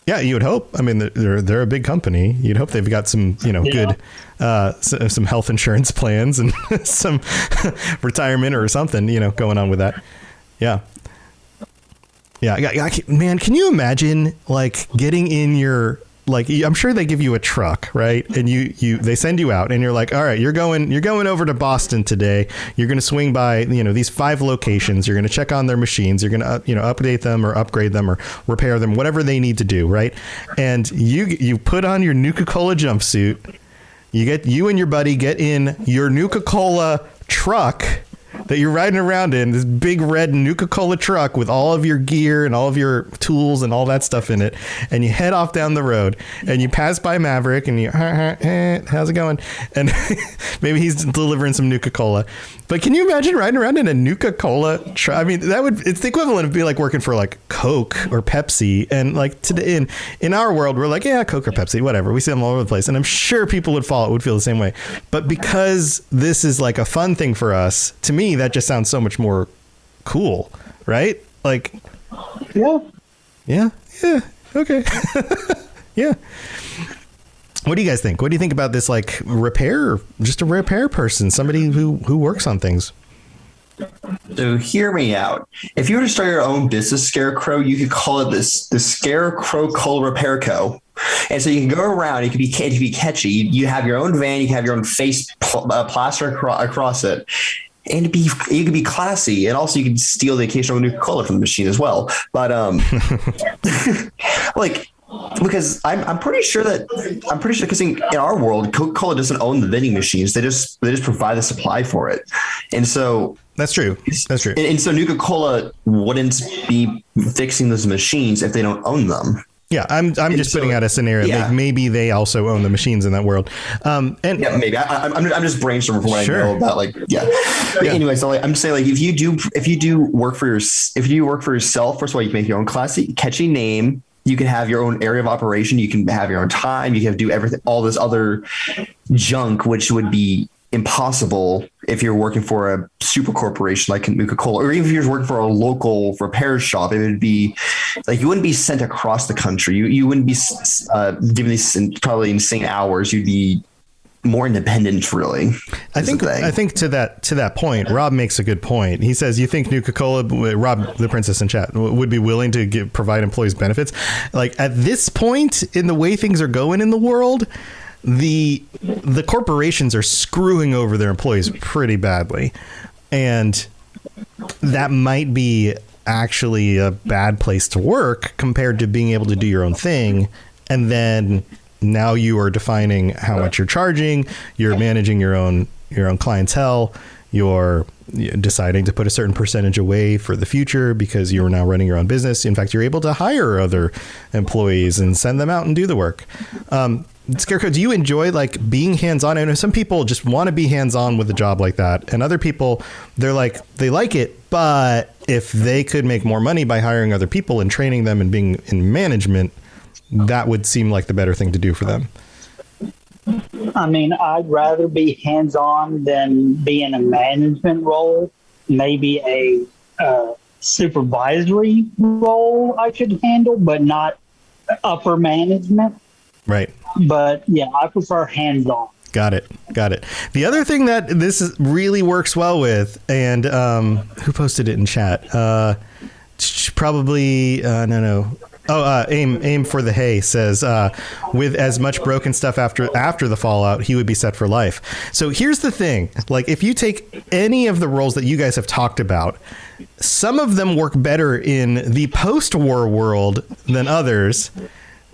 yeah, you would hope. I mean, they're a big company. You'd hope they've got some, good, some health insurance plans and some retirement or something, going on with that. Yeah. Yeah. Man, can you imagine like getting in your, like, I'm sure they give you a truck, right? And they send you out and you're like, all right, you're going over to Boston today. You're going to swing by, these 5 locations. You're going to check on their machines. You're going to, update them or upgrade them or repair them, whatever they need to do. Right. And you put on your Nuka-Cola jumpsuit. You and your buddy get in your Nuka-Cola truck that you're riding around in, this big red Nuka-Cola truck with all of your gear and all of your tools and all that stuff in it. And you head off down the road and you pass by Maverick and you, how's it going? And maybe he's delivering some Nuka-Cola. But can you imagine riding around in a Nuka-Cola truck? I mean, it's the equivalent of being like working for like Coke or Pepsi. And like today in our world, we're like, yeah, Coke or Pepsi, whatever. We see them all over the place. And I'm sure people would feel the same way. But because this is like a fun thing for us, to me, that just sounds so much more cool, right? Like, yeah, okay. Yeah. What do you guys think? What do you think about this, like, just a repair person, somebody who works on things? So hear me out. If you were to start your own business, Scarecrow, you could call it the Scarecrow Coal Repair Co. And so you can go around. It could be catchy. You have your own van. You can have your own face plaster across it. And you could be classy, and also you could steal the occasional Nuka-Cola from the machine as well. But like, because I'm pretty sure because in our world, Coca-Cola doesn't own the vending machines. They just provide the supply for it, and so that's true. That's true. And so Nuka-Cola wouldn't be fixing those machines if they don't own them. Yeah, I'm just putting out a scenario. Yeah. Like maybe they also own the machines in that world. And yeah, maybe I'm just brainstorming for what I know about. Like, yeah. But anyway, so like, I'm just saying, like, if you do work for yourself, first of all, you can make your own classy, catchy name. You can have your own area of operation. You can have your own time. You can do everything, all this other junk, which would be impossible if you're working for a super corporation like Nuka-Cola, or even if you're working for a local repair shop. It would be like you wouldn't be sent across the country. You wouldn't be given these probably insane hours. You'd be more independent, really. I think to that point, Rob makes a good point. He says, "You think Nuka-Cola, Rob, the princess in chat, would be willing to provide employees benefits?" Like at this point in the way things are going in the world, the corporations are screwing over their employees pretty badly, and that might be actually a bad place to work compared to being able to do your own thing. And then now you are defining how much you're charging, you're managing your own clientele, you're deciding to put a certain percentage away for the future because you're now running your own business. In fact, you're able to hire other employees and send them out and do the work. Scarecrow, do you enjoy like being hands-on? I know some people just want to be hands-on with a job like that, and other people, they like it, but if they could make more money by hiring other people and training them and being in management, that would seem like the better thing to do for them. I mean, I'd rather be hands-on than be in a management role. Maybe a supervisory role I should handle, but not upper management. Right. But yeah, I prefer hands-on. Got it. The other thing that this really works well with, and who posted it in chat? Probably no. Oh, aim for the hay says, with as much broken stuff after the fallout, he would be set for life. So here's the thing. Like, if you take any of the roles that you guys have talked about, some of them work better in the post-war world than others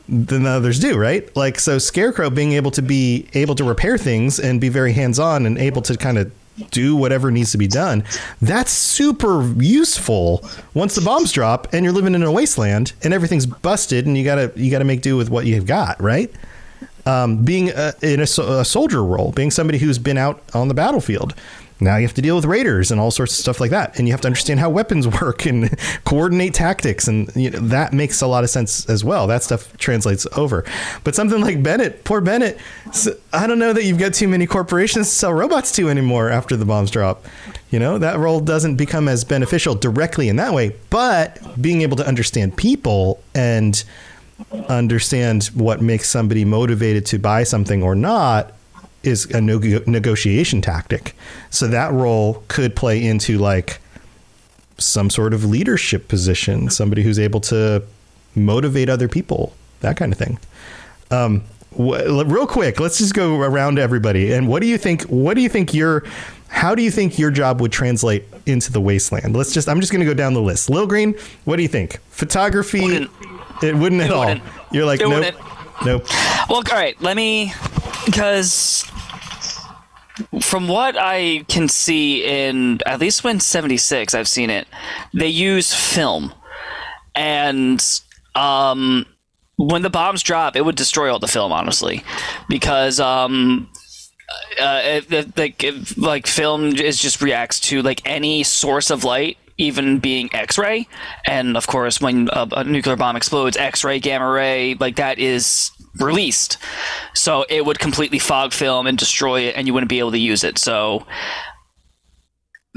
do, right? Like, so Scarecrow being able to repair things and be very hands-on and able to kind of do whatever needs to be done, that's super useful once the bombs drop and you're living in a wasteland and everything's busted and you gotta make do with what you've got, right? Being in a soldier role, being somebody who's been out on the battlefield, now you have to deal with raiders and all sorts of stuff like that, and you have to understand how weapons work and coordinate tactics, and that makes a lot of sense as well. That stuff translates over. But something like Bennett, poor Bennett, I don't know that you've got too many corporations to sell robots to anymore after the bombs drop. That role doesn't become as beneficial directly in that way, but being able to understand people and understand what makes somebody motivated to buy something or not is a negotiation tactic. So that role could play into like some sort of leadership position, somebody who's able to motivate other people, that kind of thing. Real quick, let's just go around to everybody. And how do you think your job would translate into the wasteland? I'm just going to go down the list. Lil Green, what do you think? Photography, it wouldn't at all. You're like, nope. Well, all right, because from what I can see in at least when 76, I've seen it, they use film, and when the bombs drop, it would destroy all the film, honestly, because film just reacts to like any source of light, even being X-ray, and of course when a nuclear bomb explodes, X-ray, gamma ray, like that is released, so it would completely fog film and destroy it, and you wouldn't be able to use it. So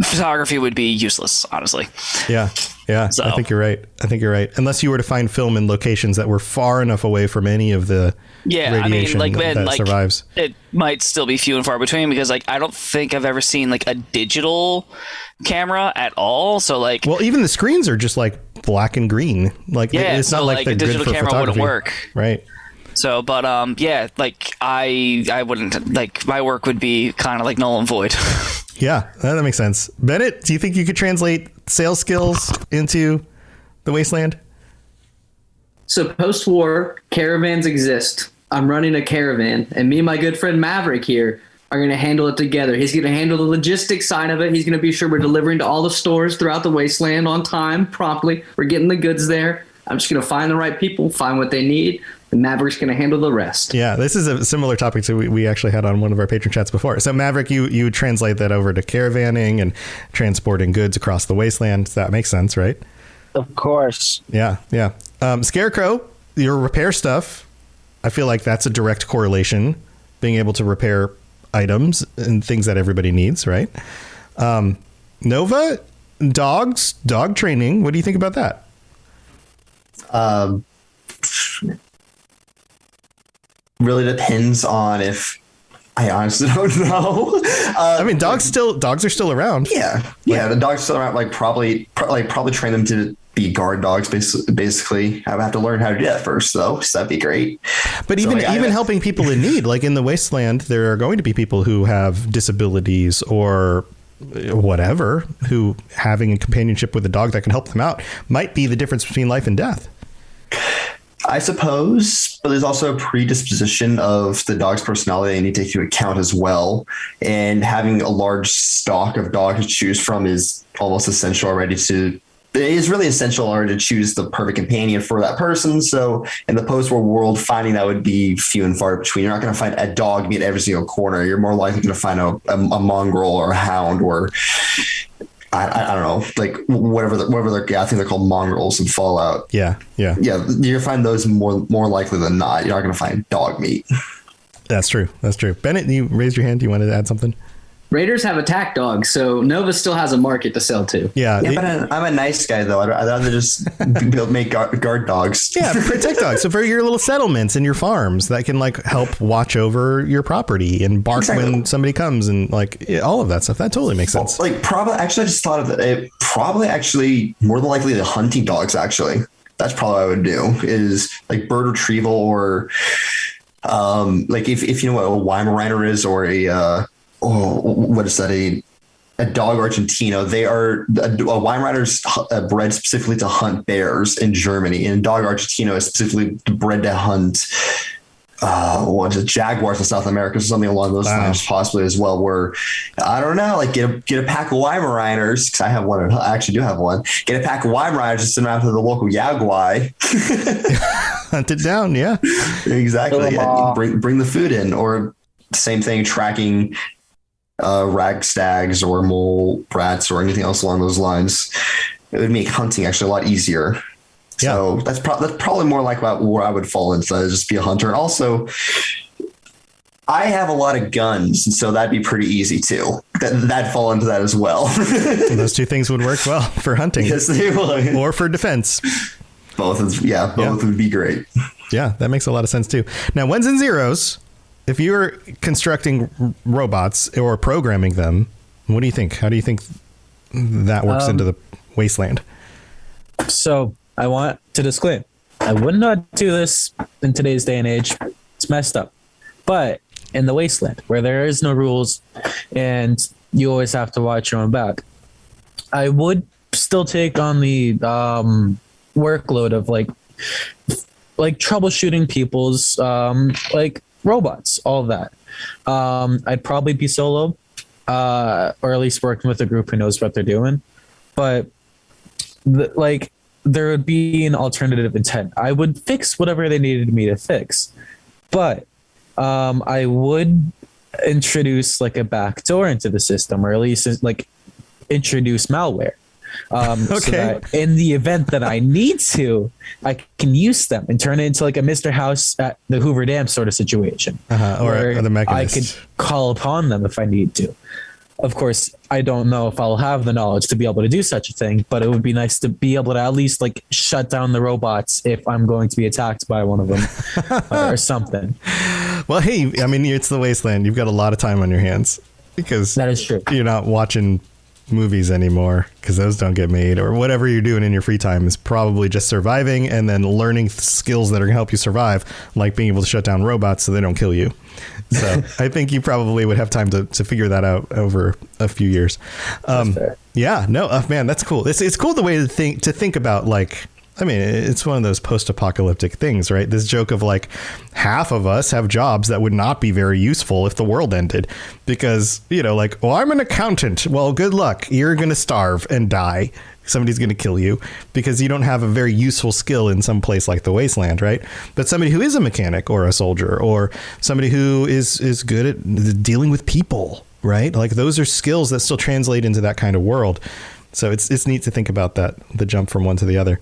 photography would be useless, honestly. Yeah. So, I think you're right. Unless you were to find film in locations that were far enough away from any of the radiation that survives. It might still be few and far between, because like I don't think I've ever seen like a digital camera at all. So like, well, even the screens are just like black and green. Like, it's not like a digital camera wouldn't work. Right. So, but yeah, like I wouldn't, like, my work would be kind of like null and void. Yeah, that makes sense. Bennett, do you think you could translate sales skills into the wasteland? So post-war, caravans exist. I'm running a caravan, and me and my good friend Maverick here are going to handle it together. He's going to handle the logistics side of it. He's going to be sure we're delivering to all the stores throughout the wasteland on time, promptly. We're getting the goods there. I'm just going to find the right people, find what they need, and Maverick's going to handle the rest. Yeah, this is a similar topic to we actually had on one of our patron chats before. So Maverick, you translate that over to caravanning and transporting goods across the wasteland. That makes sense, right? Of course. Yeah. Scarecrow, your repair stuff, I feel like that's a direct correlation, being able to repair items and things that everybody needs, right? Nova, dog training. What do you think about that? Really depends on if I honestly don't know. I mean, dogs are still around. Yeah, the dogs still around. Like probably train them to be guard dogs. Basically, I would have to learn how to do that first, though. So that'd be great. But even helping people in need, like in the wasteland, there are going to be people who have disabilities or whatever, who having a companionship with a dog that can help them out might be the difference between life and death. I suppose, but there's also a predisposition of the dog's personality they need to take into account as well. And having a large stock of dogs to choose from is almost essential already it is really essential already to choose the perfect companion for that person. So in the post-war world, finding that would be few and far between. You're not going to find a dog meet every single corner. You're more likely going to find a mongrel or a hound or I don't know, like whatever I think they're called mongrels in Fallout. Yeah. You're gonna find those more likely than not. You're not gonna find dog meat. That's true. Bennett, you raised your hand. Do you want to add something? Raiders have attack dogs, so Nova still has a market to sell to. Yeah, but I'm a nice guy, though. I'd rather just make guard dogs. Yeah, protect dogs. So for your little settlements and your farms that can like help watch over your property and bark when somebody comes and like all of that stuff. That totally makes sense. Like I just thought of it. Probably actually more than likely the hunting dogs. Actually, that's probably what I would do is like bird retrieval or like if you know what a Weimaraner is or a what is that? A dog Argentino. They are a Weimaraner's bred specifically to hunt bears in Germany, and dog Argentino is specifically bred to hunt jaguars in South America, so something along those lines, possibly as well. Where I don't know, like get a pack of Weimaraners because I have one. I actually do have one. Get a pack of Weimaraners and send them out to the local Yaguai. Hunt it down, yeah, exactly. Yeah. Bring the food in, or same thing, tracking rag stags or mole rats or anything else along those lines. It would make hunting actually a lot easier. Yeah. So that's probably more like where I would fall into, just be a hunter. And also, I have a lot of guns, and so that'd be pretty easy too. That'd fall into that as well. So those two things would work well for hunting. Yes, they would. Or for defense. Both would be great. Yeah, that makes a lot of sense too. Now, ones and zeros. If you're constructing robots or programming them, what do you think? How do you think that works into the wasteland? So I want to disclaim, I would not do this in today's day and age. It's messed up. But in the wasteland, where there is no rules and you always have to watch your own back, I would still take on the workload of like troubleshooting people's robots, all of that. I'd probably be solo, or at least working with a group who knows what they're doing. But there would be an alternative intent. I would fix whatever they needed me to fix, but I would introduce like a backdoor into the system, or at least like introduce malware. So that in the event that I need to, I can use them and turn it into like a Mr. House at the Hoover Dam sort of situation. Or the Mechanist. I could call upon them if I need to. Of course, I don't know if I'll have the knowledge to be able to do such a thing, but it would be nice to be able to at least like shut down the robots if I'm going to be attacked by one of them or something. Well, hey, I mean, it's the wasteland. You've got a lot of time on your hands because that is true. You're not watching movies anymore because those don't get made, or whatever you're doing in your free time is probably just surviving and then learning skills that are going to help you survive, like being able to shut down robots so they don't kill you. So I think you probably would have time to figure that out over a few years. Yeah, no, man, that's cool. It's cool the way to think about, like, I mean, it's one of those post-apocalyptic things, right? This joke of like half of us have jobs that would not be very useful if the world ended because, you know, like, well, I'm an accountant. Well, good luck. You're going to starve and die. Somebody's going to kill you because you don't have a very useful skill in some place like the wasteland, right? But somebody who is a mechanic or a soldier or somebody who is good at dealing with people, right? Like those are skills that still translate into that kind of world. So it's neat to think about that, the jump from one to the other.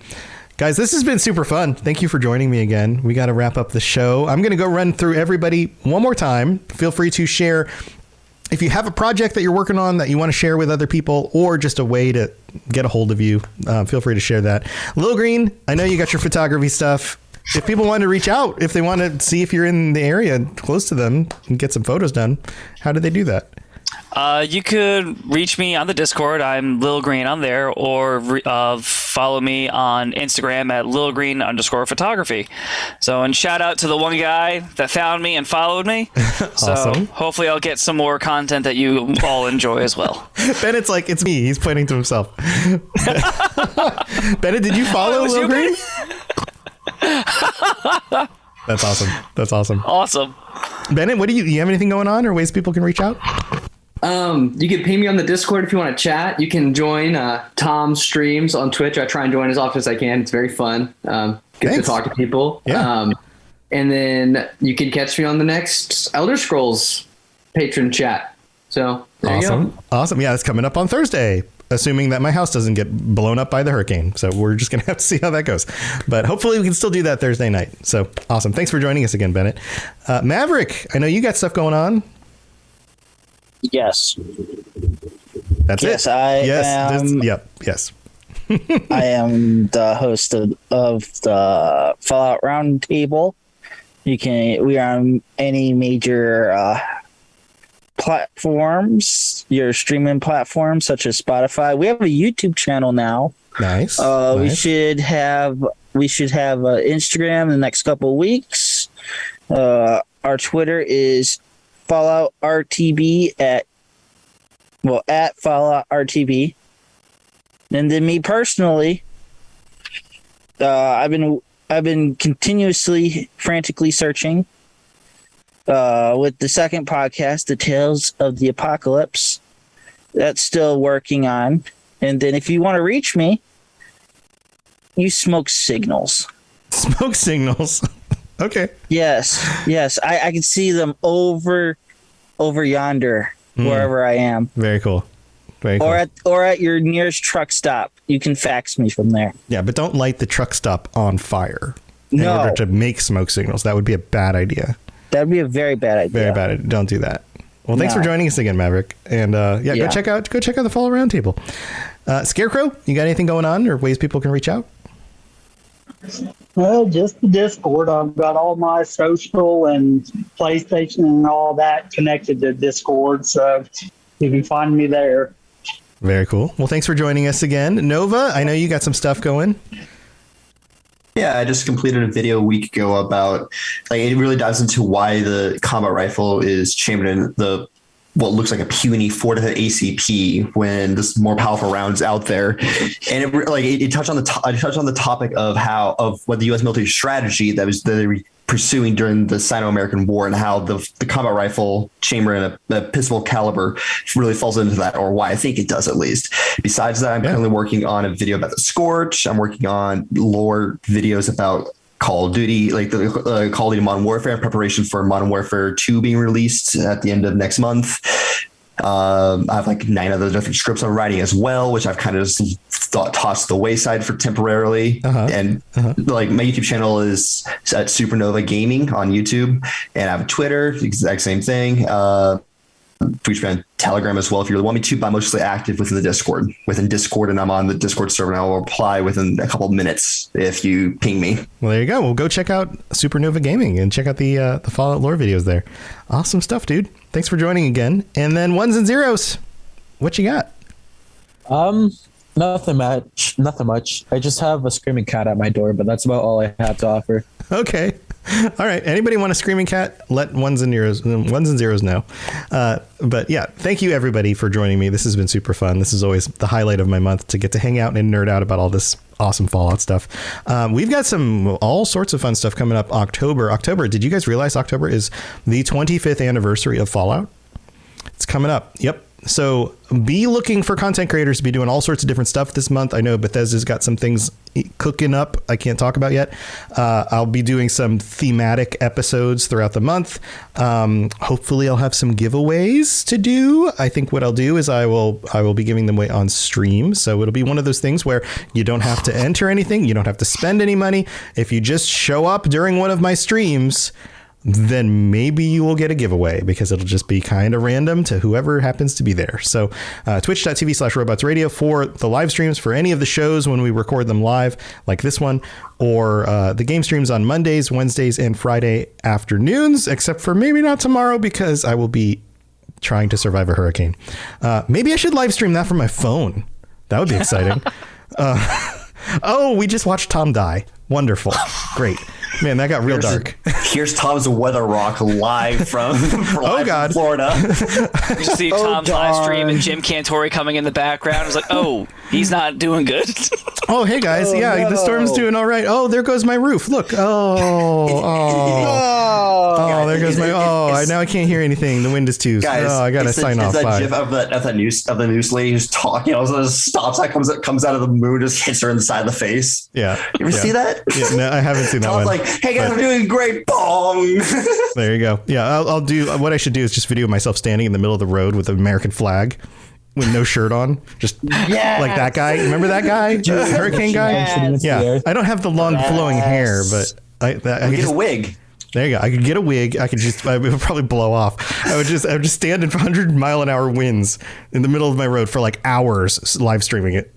Guys, this has been super fun. Thank you for joining me again. We got to wrap up the show. I'm going to go run through everybody one more time. Feel free to share if you have a project that you're working on that you want to share with other people, or just a way to get a hold of you. Feel free to share that. Lil Green, I know you got your photography stuff. If people want to reach out, if they want to see if you're in the area close to them and get some photos done, how do they do that? You could reach me on the Discord. I'm Lil Green on there, or follow me on Instagram at lilgreen_photography. So, and shout out to the one guy that found me and followed me. Awesome. So hopefully I'll get some more content that you all enjoy as well. Bennett's like, it's me. He's pointing to himself. Bennett, did you follow Lil Green? That's awesome. That's awesome. Awesome. Bennett, what do you have anything going on or ways people can reach out? You can ping me on the Discord if you want to chat. You can join Tom's streams on Twitch. I try and join as often as I can. It's very fun. Get to talk to people. Yeah. And then you can catch me on the next Elder Scrolls Patron Chat. So there you go. Awesome. Yeah, it's coming up on Thursday, assuming that my house doesn't get blown up by the hurricane. So we're just going to have to see how that goes. But hopefully we can still do that Thursday night. So awesome. Thanks for joining us again, Bennett. Maverick, I know you got stuff going on. Yes. That's yes, it. I yes. am. Yep. Yes. I am the host of the Fallout Roundtable. We are on any major platforms, your streaming platforms such as Spotify. We have a YouTube channel now. Nice. We should have Instagram in the next couple of weeks. Our Twitter is Fallout RTB at Fallout RTB. And then me personally, I've been continuously, frantically searching with the second podcast, The Tales of the Apocalypse. That's still working on. And then if you want to reach me, you smoke signals. Smoke signals. Okay. Yes. I can see them over yonder, wherever I am. Very cool. Very cool. Or at your nearest truck stop. You can fax me from there. Yeah, but don't light the truck stop on fire in No. order to make smoke signals. That would be a bad idea. That would be a very bad idea. Very bad idea. Don't do that. Well, thanks for joining us again, Maverick. And go check out the Follow Roundtable. Scarecrow, you got anything going on or ways people can reach out? Well, just the Discord. I've got all my social and PlayStation and all that connected to Discord, so you can find me there. Very cool. Well, thanks for joining us again. Nova, I know you got some stuff going. Yeah, I just completed a video a week ago about, like, it really dives into why the combat rifle is chambered in what looks like a puny 4 to hit ACP when there's more powerful rounds out there, and it touched on the topic of what the U.S. military strategy that they were pursuing during the Sino-American War, and how the combat rifle chamber in a pistol caliber really falls into that, or why I think it does at least. Besides that, I'm currently working on a video about the Scorch. I'm working on lore videos about Call of Duty, like the Call of Duty Modern Warfare, in preparation for Modern Warfare 2 being released at the end of next month. I have like 9 other different scripts I'm writing as well, which I've kind of just tossed the wayside for temporarily. Like my YouTube channel is at Supernova Gaming on YouTube, and I have a Twitter, the exact same thing. And Telegram as well if you want me to, but I'm mostly active within Discord, and I'm on the Discord server, and I will reply within a couple of minutes if you ping me. Well, there you go. Well, go check out Supernova Gaming and check out the Fallout lore videos there. Awesome stuff, dude. Thanks for joining again. And then ones and zeros, what you got? Nothing much. I just have a screaming cat at my door, but that's about all I have to offer. Okay. All right. Anybody want a screaming cat? Let ones and zeros know. But yeah, thank you everybody for joining me. This has been super fun. This is always the highlight of my month, to get to hang out and nerd out about all this awesome Fallout stuff. We've got all sorts of fun stuff coming up. October. Did you guys realize October is the 25th anniversary of Fallout? It's coming up. Yep. So be looking for content creators to be doing all sorts of different stuff this month. I know Bethesda's got some things cooking up I can't talk about yet. I'll be doing some thematic episodes throughout the month. Hopefully I'll have some giveaways to do. I think what I'll do is I will be giving them away on stream. So it'll be one of those things where you don't have to enter anything. You don't have to spend any money. If you just show up during one of my streams, then maybe you will get a giveaway, because it'll just be kind of random to whoever happens to be there. So twitch.tv/robotsradio for the live streams for any of the shows when we record them live, like this one, or the game streams on Mondays, Wednesdays, and Friday afternoons, except for maybe not tomorrow, because I will be trying to survive a hurricane. Maybe I should live stream that from my phone. That would be exciting. Oh, we just watched Tom die. Wonderful. Great. Man, that got real dark. Here's Tom's Weather Rock live from God. Florida. You see Tom's live stream and Jim Cantori coming in the background. It's like, oh, he's not doing good. Oh, hey guys. The storm's doing all right. Oh, there goes my roof. Look. Oh, there goes my. Now I can't hear anything. The wind is too. Guys, I gotta sign off. That Bye. gif of the news lady who's talking. Also, stops. That comes out of the moon, just hits her in the side of the face. Yeah. You ever see that? Yeah, no, I haven't seen that Tom's one. like, hey guys, I'm doing great. Bong. There you go. Yeah, I'll do. What I should do is just video myself standing in the middle of the road with an American flag, with no shirt on, just like that guy. Remember that guy, hurricane guy? Yes. Yeah. I don't have the long flowing hair, but I could get a wig. There you go. I could get a wig. I would probably blow off. I would just stand in 100-mile-an-hour winds in the middle of my road for like hours, live streaming it.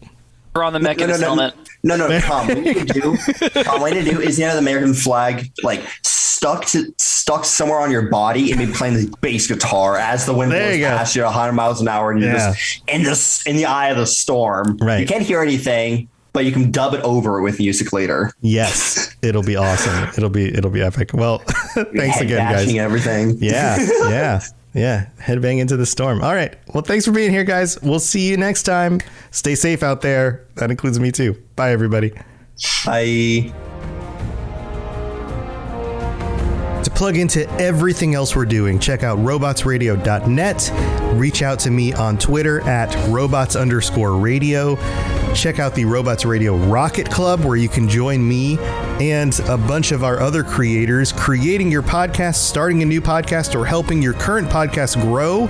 Or on the Mechanist helmet. No, Tom. What you do is you have the American flag like stuck somewhere on your body, and be playing the bass guitar as the wind blows past you 100 miles an hour, and you're just in the eye of the storm. Right. You can't hear anything, but you can dub it over with music later. Yes, it'll be awesome. It'll be epic. Well, thanks again, guys. Everything. Yeah. Headbang into the storm. All right. Well, thanks for being here, guys. We'll see you next time. Stay safe out there. That includes me too. Bye, everybody. Bye. To plug into everything else we're doing, check out robotsradio.net. Reach out to me on Twitter at robots_radio. Check out the Robots Radio Rocket Club, where you can join me and a bunch of our other creators creating your podcast, starting a new podcast, or helping your current podcast grow.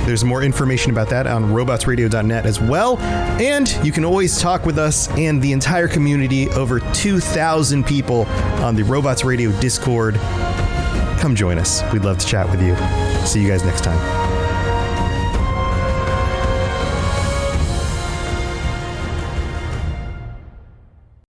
There's more information about that on robotsradio.net as well. And you can always talk with us and the entire community, over 2,000 people on the Robots Radio Discord. Come join us. We'd love to chat with you. See you guys next time.